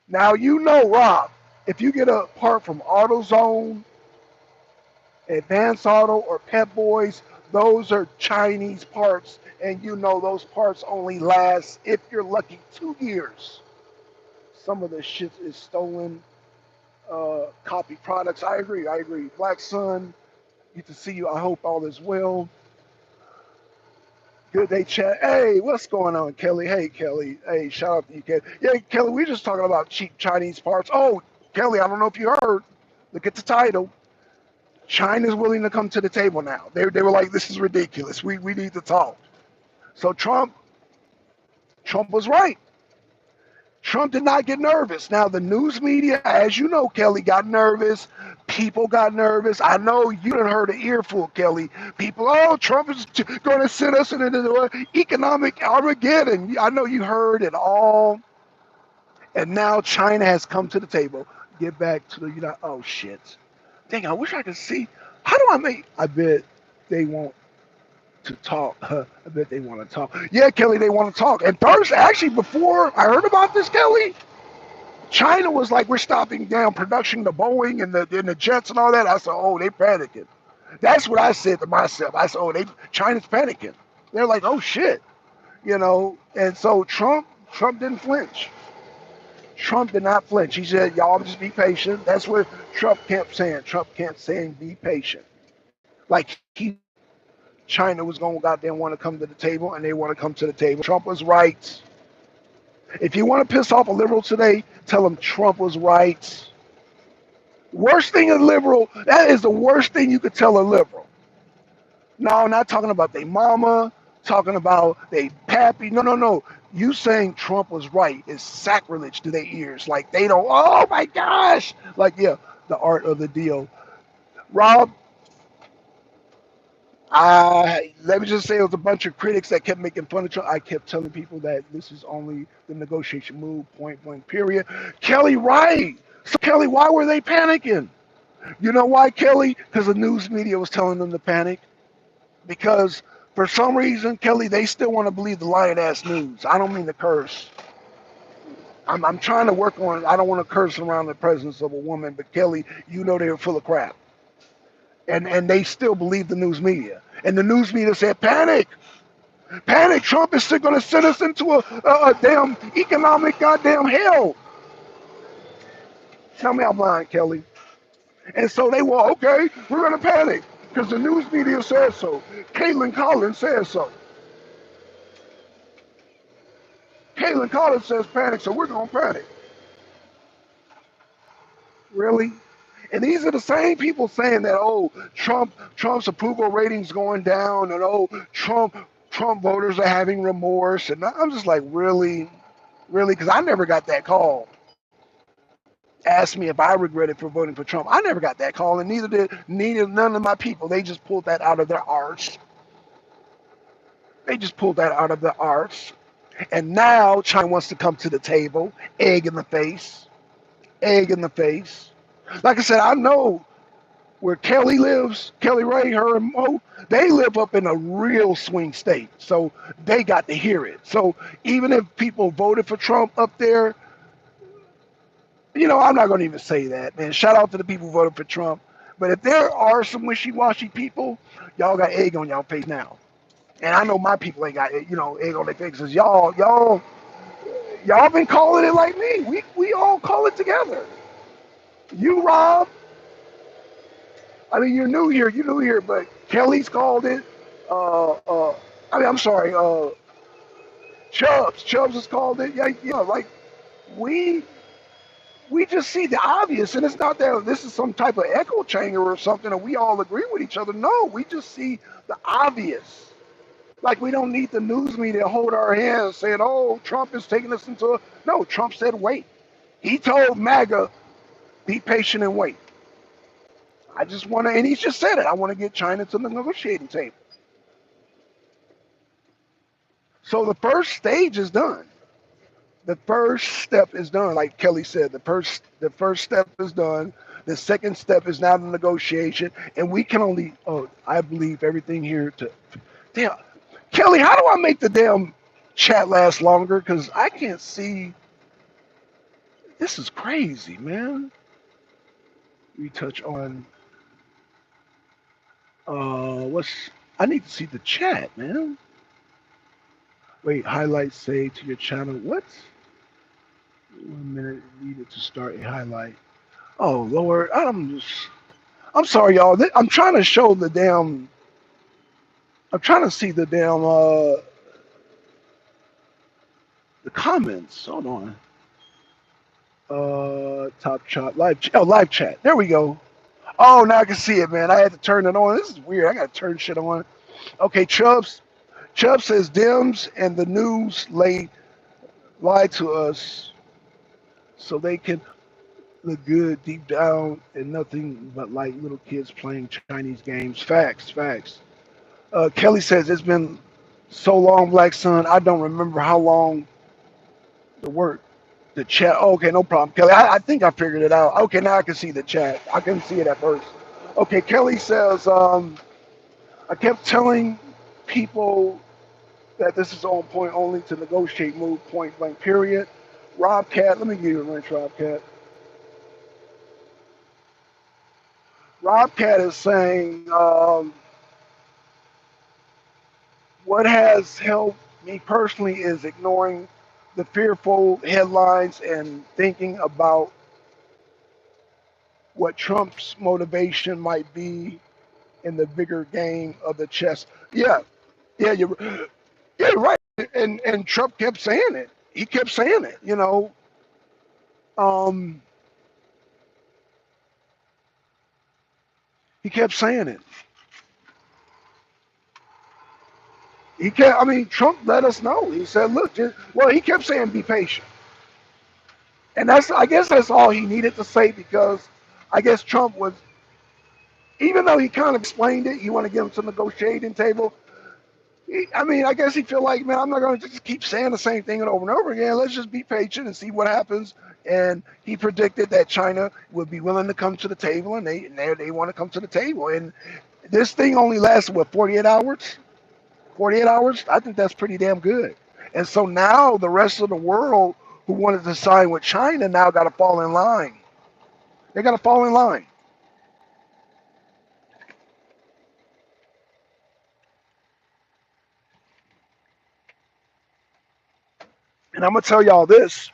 Now Rob, if you get a part from AutoZone, Advance Auto, or Pep Boys, those are Chinese parts, and those parts only last, if you're lucky, 2 years. Some of the shit is stolen, copy products. I agree. Black Sun, good to see you. I hope all is well. Good day, chat. Hey, what's going on, Kelly? Hey, Kelly. Hey, shout out to you, Kelly. Yeah, Kelly, we're just talking about cheap Chinese parts. Oh, Kelly, I don't know if you heard. Look at the title. China's willing to come to the table now. They were like, this is ridiculous. We need to talk. So Trump was right. Trump did not get nervous. Now, the news media, as you know, Kelly, got nervous. People got nervous. I know you done heard an earful, Kelly. People, oh, Trump is going to send us into the economic Armageddon. I know you heard it all. And now China has come to the table. Get back to the United. Oh, shit. Dang, I wish I could see. How do I make? I bet they won't to talk. I bet they want to talk. Yeah, Kelly, they want to talk. And Thursday, actually, before I heard about this, Kelly, China was like, we're stopping down production, the Boeing and the jets and all that. I said, oh, they panicking. That's what I said to myself. I said, oh, China's panicking. They're like, oh shit, And so Trump didn't flinch. Trump did not flinch. He said, y'all just be patient. That's what Trump kept saying. Trump kept saying, be patient. Like China was going to goddamn want to come to the table, and they want to come to the table. Trump was right. If you want to piss off a liberal today, tell them Trump was right. Worst thing a liberal, that is the worst thing you could tell a liberal. No, not talking about their mama, talking about they pappy. No, no, no. You saying Trump was right is sacrilege to their ears. Like they don't, oh my gosh. Like, yeah, the art of the deal. Rob, let me just say it was a bunch of critics that kept making fun of Trump. I kept telling people that this is only the negotiation move, point blank, period. Kelly, right. So, Kelly, why were they panicking? You know why, Kelly? Because the news media was telling them to panic. Because for some reason, Kelly, they still want to believe the lying ass news. I don't mean to curse. I'm trying to work on, I don't want to curse around the presence of a woman, but Kelly, you know they were full of crap. And they still believe the news media. And the news media said, panic, panic. Trump is still going to send us into a damn economic goddamn hell. Tell me I'm lying, Kelly. And so they were, okay, we're going to panic because the news media said so. Caitlin Collins says so. Caitlin Collins says panic, so we're going to panic. Really? And these are the same people saying that, oh, Trump's approval ratings going down, and oh, Trump voters are having remorse. And I'm just like, really? Really? Because I never got that call. Asked me if I regretted for voting for Trump. I never got that call, and neither did none of my people. They just pulled that out of their arse. They just pulled that out of their arse. And now China wants to come to the table, egg in the face, egg in the face. Like I said, I know where Kelly lives, Kelly Ray, her and Mo, they live up in a real swing state. So they got to hear it. So even if people voted for Trump up there, you know, I'm not going to even say that, man. Shout out to the people who voted for Trump. But if there are some wishy-washy people, y'all got egg on y'all face now. And I know my people ain't got, you know, egg on their faces. Y'all been calling it like me. We all call it together. You, Rob, I mean, you're new here, but Kelly's called it. I'm sorry, Chubbs has called it. Yeah, you know, like we we just see the obvious, and it's not that this is some type of echo chamber or something, and we all agree with each other. No, we just see the obvious. Like we don't need the news media to hold our hands saying, "Oh, Trump is taking us into a..." No, Trump said, "Wait." He told MAGA, "Be patient and wait." I just want to, and he just said it. I want to get China to the negotiating table. So the first stage is done. The first step is done. Like Kelly said, the first step is done. The second step is now the negotiation, and we can only. Oh, I believe everything here to. Damn, Kelly, how do I make the damn chat last longer? Because I can't see. This is crazy, man. We touch on. What's? I need to see the chat, man. Wait, highlight save to your channel. What? 1 minute needed to start a highlight. Oh Lord, I'm sorry, y'all. I'm trying to show the damn. I'm trying to see the damn the comments. Hold on. Top chat, live chat. There we go. Oh, now I can see it, man. I had to turn it on. This is weird. I got to turn shit on. Okay, Chubb says Dems and the news lie to us so they can look good deep down and nothing but like little kids playing Chinese games. Facts, facts. Kelly says it's been so long, Black Sun. I don't remember how long the work, the chat. Oh, okay, no problem, Kelly. I think I figured it out. Okay, now I can see the chat. I couldn't see it at first. Okay, Kelly says I kept telling people that this is on point only to negotiate, move point blank, period. Rob Cat, let me give you a wrench, Rob Cat. Rob Cat is saying, what has helped me personally is ignoring the fearful headlines and thinking about what Trump's motivation might be in the bigger game of the chess. Yeah, yeah, you're right. And Trump kept saying it. He kept saying it. Um, he kept saying it. He kept. I mean, Trump let us know. He said, "Look, well, he kept saying, be patient." And I guess that's all he needed to say because I guess Trump was, even though he kind of explained it, he wanted to get him to the negotiating table. I mean, I guess he feel like, man, I'm not going to just keep saying the same thing over and over again. Let's just be patient and see what happens. And he predicted that China would be willing to come to the table, and they want to come to the table. And this thing only lasted, what, 48 hours? 48 hours? I think that's pretty damn good. And so now the rest of the world who wanted to sign with China now got to fall in line. They got to fall in line. And I'm going to tell y'all this.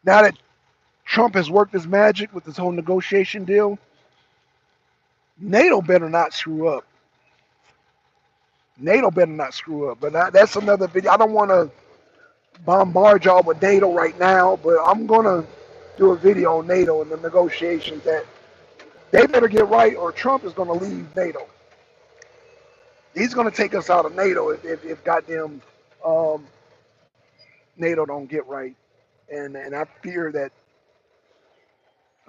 Now that Trump has worked his magic with this whole negotiation deal, NATO better not screw up. NATO better not screw up. But that's another video. I don't want to bombard y'all with NATO right now, but I'm going to do a video on NATO and the negotiations that they better get right or Trump is going to leave NATO. He's going to take us out of NATO if goddamn um, NATO don't get right. And I fear that,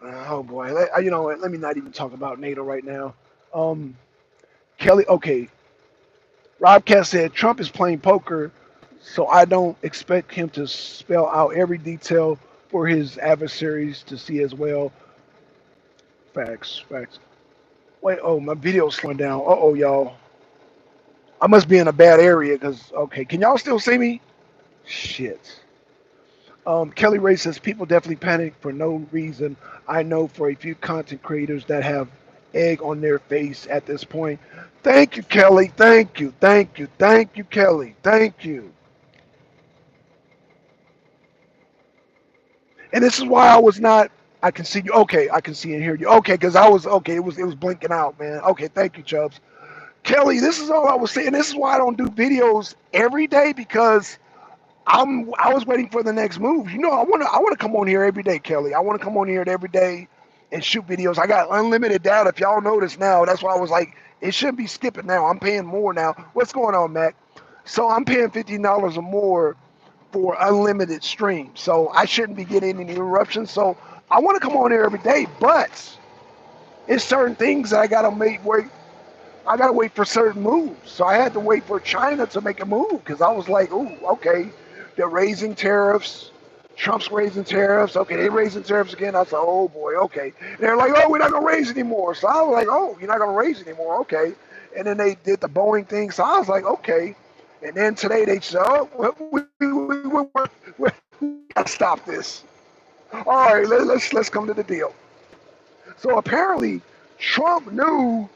oh boy, you know what, let me not even talk about NATO right now. Um, Kelly, okay, Rob Cass said Trump is playing poker, so I don't expect him to spell out every detail for his adversaries to see as well. Facts, facts. Wait, oh, my video's slowing down. Uh-oh, y'all. I must be in a bad area because, okay, can y'all still see me? Shit. Kelly Ray says people definitely panic for no reason. I know for a few content creators that have egg on their face at this point. Thank you, Kelly. Thank you. Thank you. Thank you, Kelly. Thank you. And this is why I was not. I can see you. Okay, I can see and hear you. Okay, because I was okay. It was blinking out, man. Okay, thank you, Chubbs. Kelly, this is all I was saying. This is why I don't do videos every day because I was waiting for the next move. I want to come on here every day, Kelly. I want to come on here every day and shoot videos. I got unlimited data. If y'all notice now, that's why I was like, it shouldn't be skipping now. I'm paying more now. What's going on, Mac? So I'm paying $15 or more for unlimited stream. So I shouldn't be getting any interruptions. So I want to come on here every day, but it's certain things that I gotta wait. I gotta wait for certain moves. So I had to wait for China to make a move because I was like, ooh, okay, they're raising tariffs. Trump's raising tariffs. Okay, they raising tariffs again. I said, oh boy, okay. And they're like, oh, we're not gonna raise anymore. So I was like, oh, you're not gonna raise anymore, okay. And then they did the Boeing thing. So I was like, okay. And then today they said, oh, we gotta stop this. All right, let's come to the deal. So apparently, Trump knew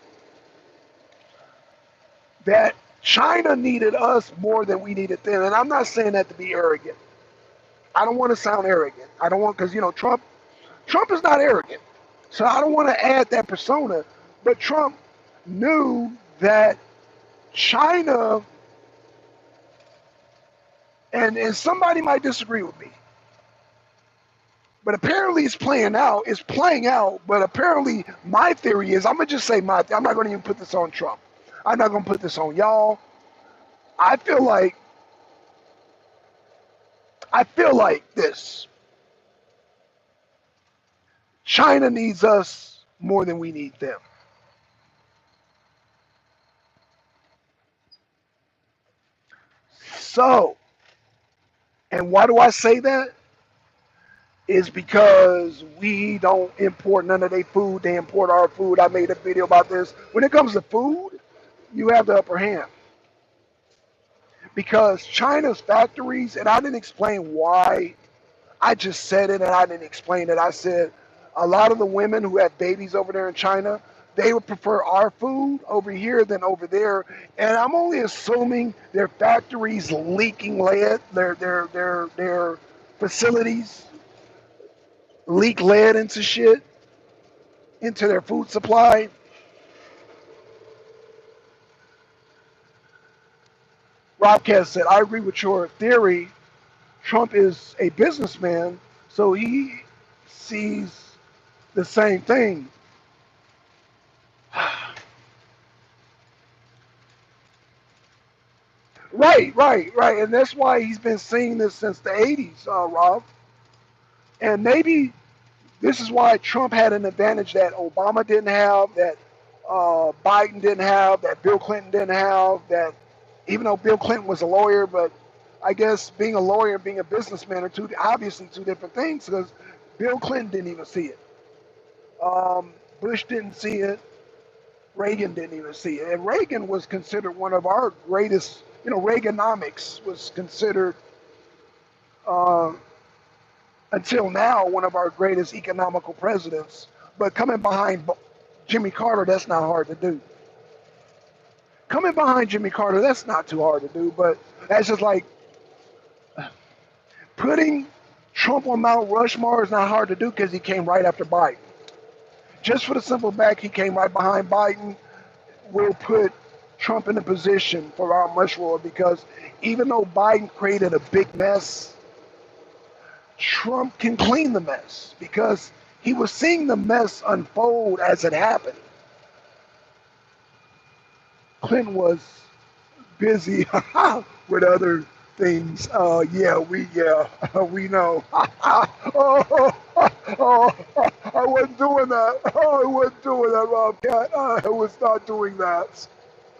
that China needed us more than we needed them. And I'm not saying that to be arrogant. I don't want to sound arrogant. I don't want because Trump is not arrogant. So I don't want to add that persona. But Trump knew that China and somebody might disagree with me. But apparently it's playing out, but apparently my theory is I'm gonna just say I'm not gonna even put this on Trump. I'm not gonna put this on y'all. I feel like this. China needs us more than we need them. So, and why do I say that? Is because we don't import none of their food. They import our food. I made a video about this. When it comes to food, you have the upper hand. Because China's factories, and I didn't explain why, I just said it and I didn't explain it. I said a lot of the women who have babies over there in China, they would prefer our food over here than over there. And I'm only assuming their factories leaking lead, their facilities leak lead into shit, into their food supply. Robcat said, I agree with your theory. Trump is a businessman, so he sees the same thing. Right. And that's why he's been seeing this since the 80s, Rob. And maybe this is why Trump had an advantage that Obama didn't have, that Biden didn't have, that Bill Clinton didn't have, that even though Bill Clinton was a lawyer, but I guess being a lawyer and being a businessman are obviously two different things because Bill Clinton didn't even see it. Bush didn't see it. Reagan didn't even see it. And Reagan was considered one of our greatest, Reaganomics was considered, uh, until now, one of our greatest economical presidents. But coming behind Jimmy Carter, that's not hard to do. Coming behind Jimmy Carter, that's not too hard to do. But that's just like putting Trump on Mount Rushmore is not hard to do because he came right after Biden. Just for the simple fact he came right behind Biden, will put Trump in a position for Mount Rushmore because even though Biden created a big mess, Trump can clean the mess because he was seeing the mess unfold as it happened. Clinton was busy with other things. We know. I wasn't doing that. I wasn't doing that, Rob Cat. I was not doing that.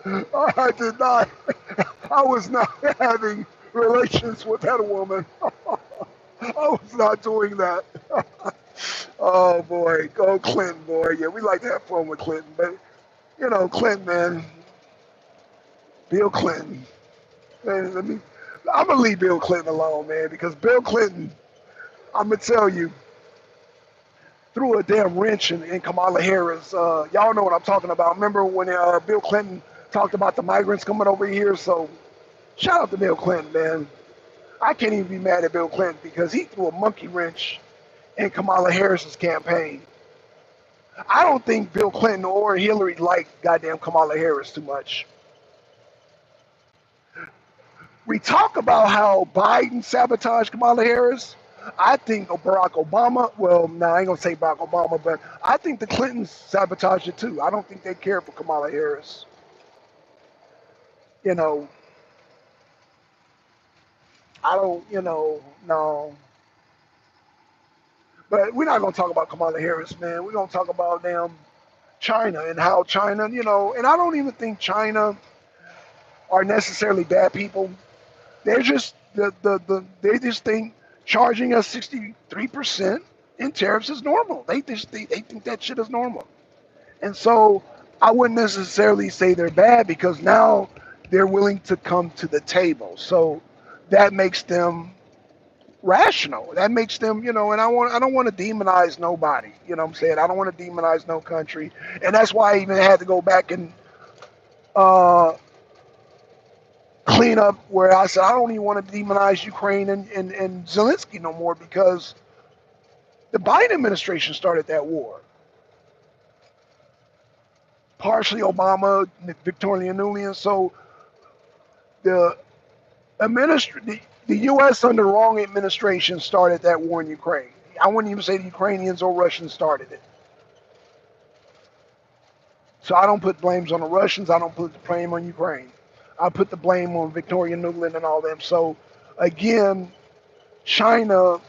I did not. I was not having relations with that woman. I was not doing that. Oh boy, go Clinton, boy. Yeah, we like to have fun with Clinton, but Clinton, man, Bill Clinton. Man, I'm gonna leave Bill Clinton alone, man, because Bill Clinton, I'm gonna tell you, threw a damn wrench in Kamala Harris. Y'all know what I'm talking about. Remember when Bill Clinton talked about the migrants coming over here? So shout out to Bill Clinton, man. I can't even be mad at Bill Clinton because he threw a monkey wrench in Kamala Harris's campaign. I don't think Bill Clinton or Hillary liked goddamn Kamala Harris too much. We talk about how Biden sabotaged Kamala Harris. I think Barack Obama, well, no, I ain't gonna say Barack Obama, but I think the Clintons sabotaged it too. I don't think they care for Kamala Harris. You know, I don't, no. But we're not gonna talk about Kamala Harris, man. We're gonna talk about damn China and how China, and I don't even think China are necessarily bad people. They're just they just think charging us 63% in tariffs is normal. They think that shit is normal. And so I wouldn't necessarily say they're bad because now they're willing to come to the table. So that makes them rational. That makes them, and I don't want to demonize nobody. You know what I'm saying? I don't want to demonize no country. And that's why I even had to go back and uh, clean up where I said I don't even want to demonize Ukraine and Zelensky no more because the Biden administration started that war. Partially Obama, Victoria Nuland. So the the U.S. under the wrong administration started that war in Ukraine. I wouldn't even say the Ukrainians or Russians started it. So I don't put blames on the Russians. I don't put the blame on Ukraine. I put the blame on Victoria Nuland and all them. So again, China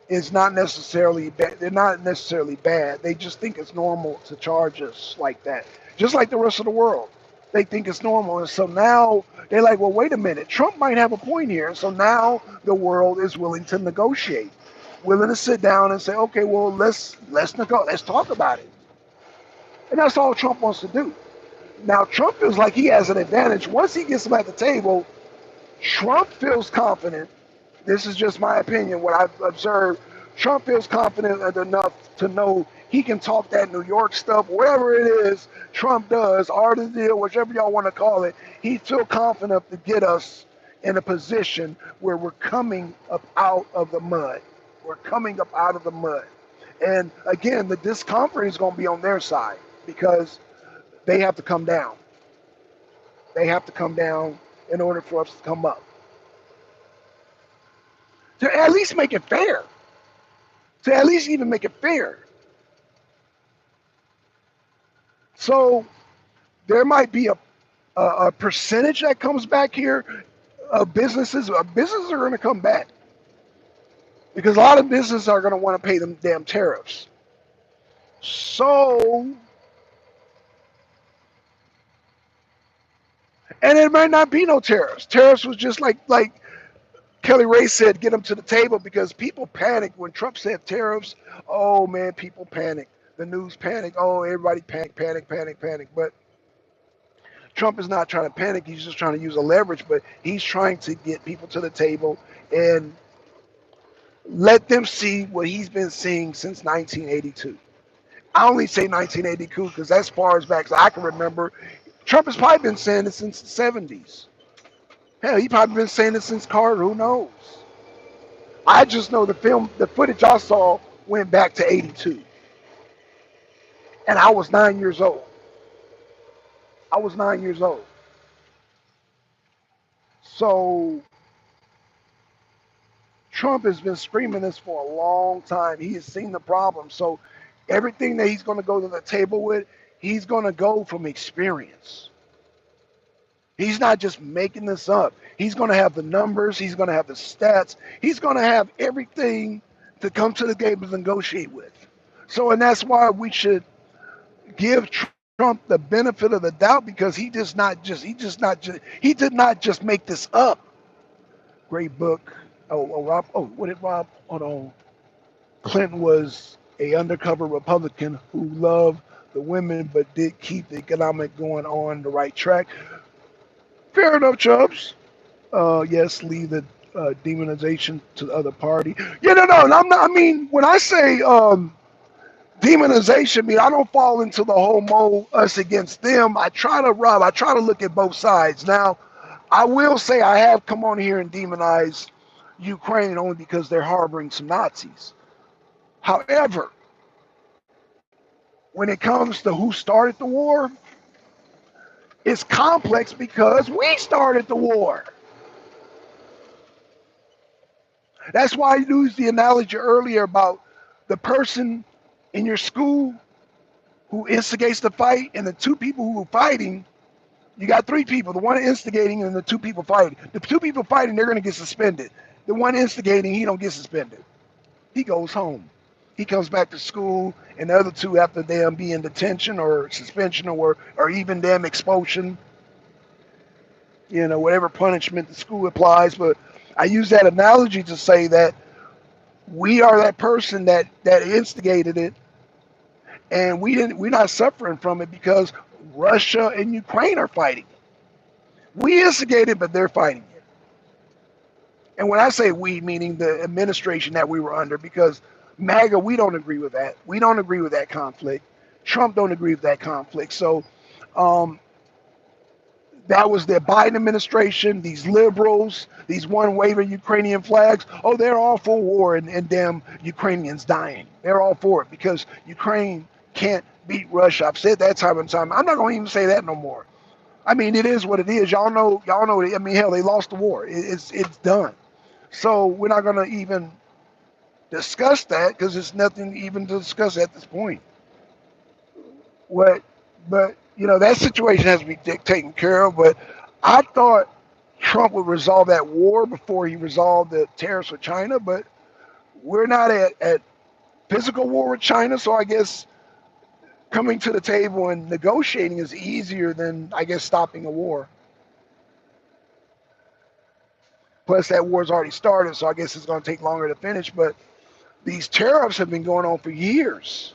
is not necessarily bad. They're not necessarily bad. They just think it's normal to charge us like that. Just like the rest of the world. They think it's normal. And so now they're like, well, wait a minute. Trump might have a point here. And so now the world is willing to negotiate, willing to sit down and say, okay, well, let's talk about it. And that's all Trump wants to do. Now, Trump feels like he has an advantage. Once he gets them at the table, Trump feels confident. This is just my opinion, what I've observed. Trump feels confident enough to know he can talk that New York stuff, whatever it is Trump does, art of the deal, whichever y'all want to call it. He feels confident enough to get us in a position where we're coming up out of the mud. We're coming up out of the mud. And again, the discomfort is going to be on their side because they have to come down. They have to come down in order for us to come up. To at least make it fair. To at least even make it fair. So there might be a percentage that comes back here of businesses. Businesses are going to come back because a lot of businesses are going to want to pay them damn tariffs. So, and it might not be no tariffs. Tariffs was just like Kelly Ray said, get them to the table because people panicked when Trump said tariffs. Oh man, people panic. The news panic. Oh, everybody panic. But Trump is not trying to panic. He's just trying to use a leverage. But he's trying to get people to the table and let them see what he's been seeing since 1982. I only say 1982 because that's as far as back as I can remember. Trump has probably been saying it since the 70s. Hell, he probably been saying it since Carter. Who knows? I just know the footage I saw went back to 82. And I was 9 years old. I was 9 years old. So Trump has been screaming this for a long time. He has seen the problem. So everything that he's going to go to the table with, he's going to go from experience. He's not just making this up. He's going to have the numbers. He's going to have the stats. He's going to have everything to come to the table to negotiate with. So, and that's why we should give Trump the benefit of the doubt because he did not just make this up. Great book. Rob. Oh, what did Rob? Hold on. Clinton was a undercover Republican who loved the women but did keep the economic going on the right track. Fair enough, Chubbs. Yes, leave the demonization to the other party. Yeah, no. I'm not. I mean, when I say demonization, I mean I don't fall into the whole mold us against them. I try to look at both sides. Now, I will say I have come on here and demonized Ukraine only because they're harboring some Nazis. However, when it comes to who started the war, it's complex because we started the war. That's why I used the analogy earlier about the person in your school who instigates the fight and the two people who are fighting. You got three people, the one instigating and the two people fighting. The two people fighting, they're going to get suspended. The one instigating, he don't get suspended. He goes home. He comes back to school, and the other two, after them be in detention or suspension or even them expulsion, whatever punishment the school applies. But I use that analogy to say that we are that person that instigated it, and we're not suffering from it because Russia and Ukraine are fighting. We instigated, but they're fighting it. And when I say we, meaning the administration that we were under, because MAGA, we don't agree with that. We don't agree with that conflict. Trump don't agree with that conflict. So that was the Biden administration, these liberals, these one-waving Ukrainian flags. Oh, they're all for war and damn Ukrainians dying. They're all for it because Ukraine can't beat Russia. I've said that time and time. I'm not going to even say that no more. I mean, it is what it is. Y'all know. I mean, hell, they lost the war. It's done. So we're not going to even discuss that because it's nothing even to discuss at this point. But that situation has to be taken care of. But I thought Trump would resolve that war before he resolved the tariffs with China. But we're not at physical war with China, so I guess coming to the table and negotiating is easier than, I guess, stopping a war. Plus, that war's already started, so I guess it's going to take longer to finish. But these tariffs have been going on for years.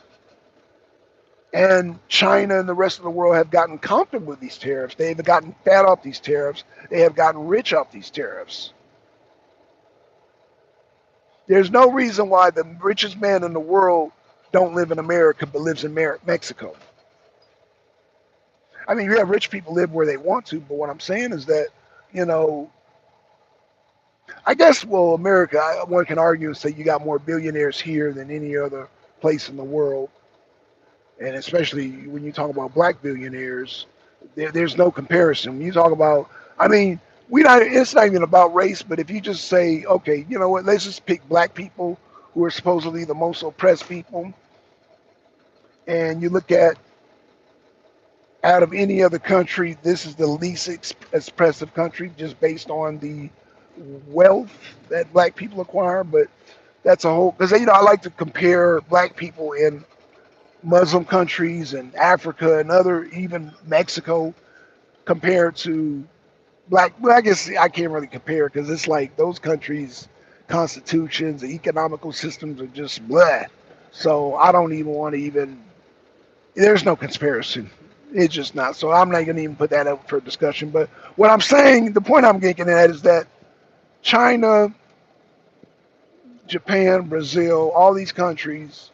And China and the rest of the world have gotten comfortable with these tariffs. They have gotten fat off these tariffs. They have gotten rich off these tariffs. There's no reason why the richest man in the world don't live in America but lives in Mexico. I mean, you have rich people live where they want to, but what I'm saying is that, I guess, well, America, one can argue and say you got more billionaires here than any other place in the world. And especially when you talk about black billionaires, there's no comparison. When you talk about, I mean, it's not even about race, but if you just say, okay, you know what, let's just pick black people who are supposedly the most oppressed people, and you look at out of any other country, this is the least expressive country just based on the wealth that black people acquire. But that's a whole, because I like to compare black people in Muslim countries and Africa and other, even Mexico, compared to black. Well, I guess I can't really compare because it's like those countries' constitutions, the economical systems are just blah. So I don't even want to even. There's no comparison. It's just not. So I'm not going to even put that up for discussion. But what I'm saying, the point I'm getting at is that China, Japan, Brazil, all these countries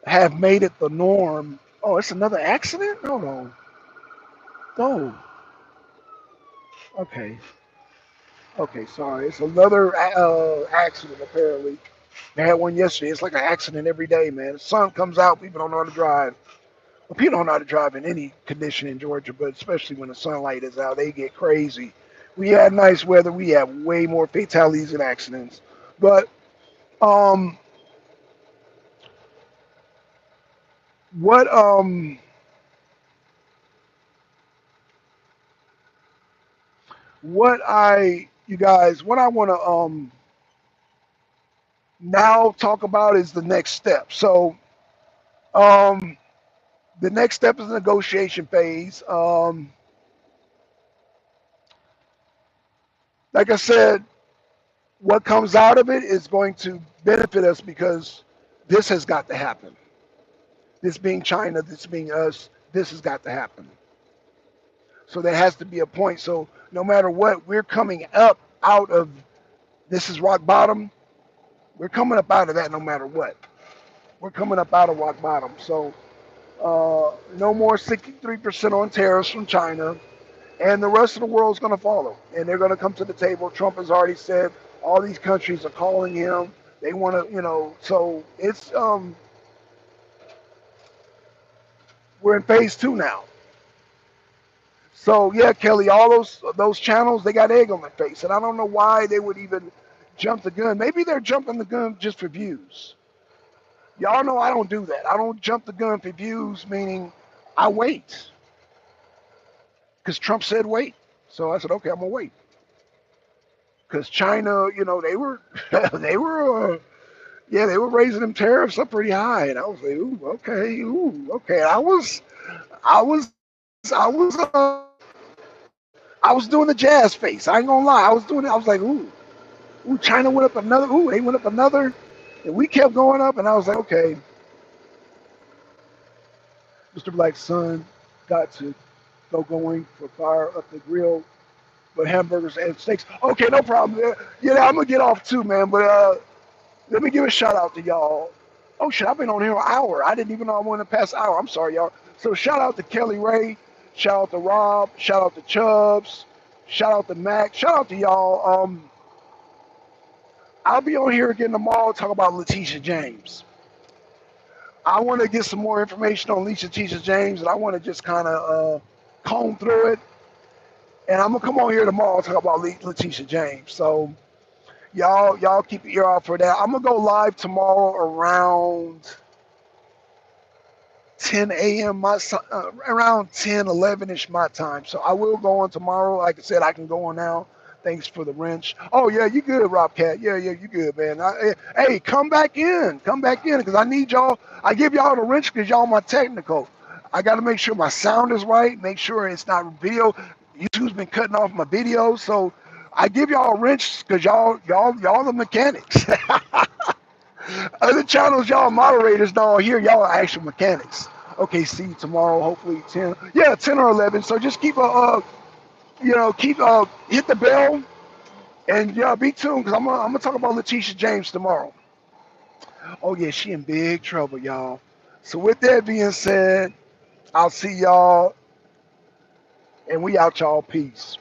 have made it the norm. Oh, it's another accident? Hold on. Oh, okay. Okay, sorry. It's another accident, apparently. They had one yesterday. It's like an accident every day, man. The sun comes out, people don't know how to drive. Well, people don't know how to drive in any condition in Georgia, but especially when the sunlight is out, they get crazy. We had nice weather. We have way more fatalities and accidents. But um, what what I want to now talk about is the next step. So um, the next step is the negotiation phase. Like I said, what comes out of it is going to benefit us because this has got to happen. This being China, this being us, this has got to happen. So there has to be a point. So no matter what, we're coming up out of this is rock bottom. We're coming up out of that no matter what. We're coming up out of rock bottom. So no more 63% on tariffs from China, and the rest of the world's going to follow, and they're going to come to the table. Trump has already said all these countries are calling him. They want to, so it's we're in phase two now. So yeah, Kelly, all those channels they got egg on their face, and I don't know why they would even jump the gun. Maybe they're jumping the gun just for views. Y'all know I don't do that. I don't jump the gun for views, meaning I wait because Trump said wait. So I said okay, I'm gonna wait because China, they were they were yeah, they were raising them tariffs up pretty high, and I was like, ooh, okay. I was, I was, I was doing the jazz face. I ain't gonna lie, I was doing it. I was like, ooh, China went up another. Ooh, they went up another, and we kept going up, and I was like, okay, Mr. Black's son got to go going for fire up the grill, but hamburgers and steaks. Okay, no problem. Yeah, I'm gonna get off too, man. But let me give a shout out to y'all. Oh shit, I've been on here an hour. I didn't even know I wanted to pass an hour. I'm sorry, y'all. So shout out to Kelly Ray, shout out to Rob, shout out to Chubbs, shout out to Mac, shout out to y'all. I'll be on here again tomorrow talk about Letitia James. I want to get some more information on Letitia James, and I want to just kind of comb through it. And I'm gonna come on here tomorrow talk about Letitia James. So y'all keep your ear out for that. I'm gonna go live tomorrow around 10 a.m. Around 10, 11-ish my time. So I will go on tomorrow. Like I said, I can go on now. Thanks for the wrench. Oh yeah, you good, Rob Cat. Yeah, you good, man. Hey, come back in, because I need y'all. I give y'all the wrench because y'all my technical. I got to make sure my sound is right. Make sure it's not video. YouTube's been cutting off my videos, so I give y'all a wrench because y'all the mechanics. Other channels, y'all moderators down here, y'all are actual mechanics. Okay, see you tomorrow, hopefully 10. Yeah, 10 or 11. So just keep hit the bell and yeah, be tuned because I'm gonna talk about Letitia James tomorrow. Oh yeah, she in big trouble, y'all. So with that being said, I'll see y'all and we out, y'all. Peace.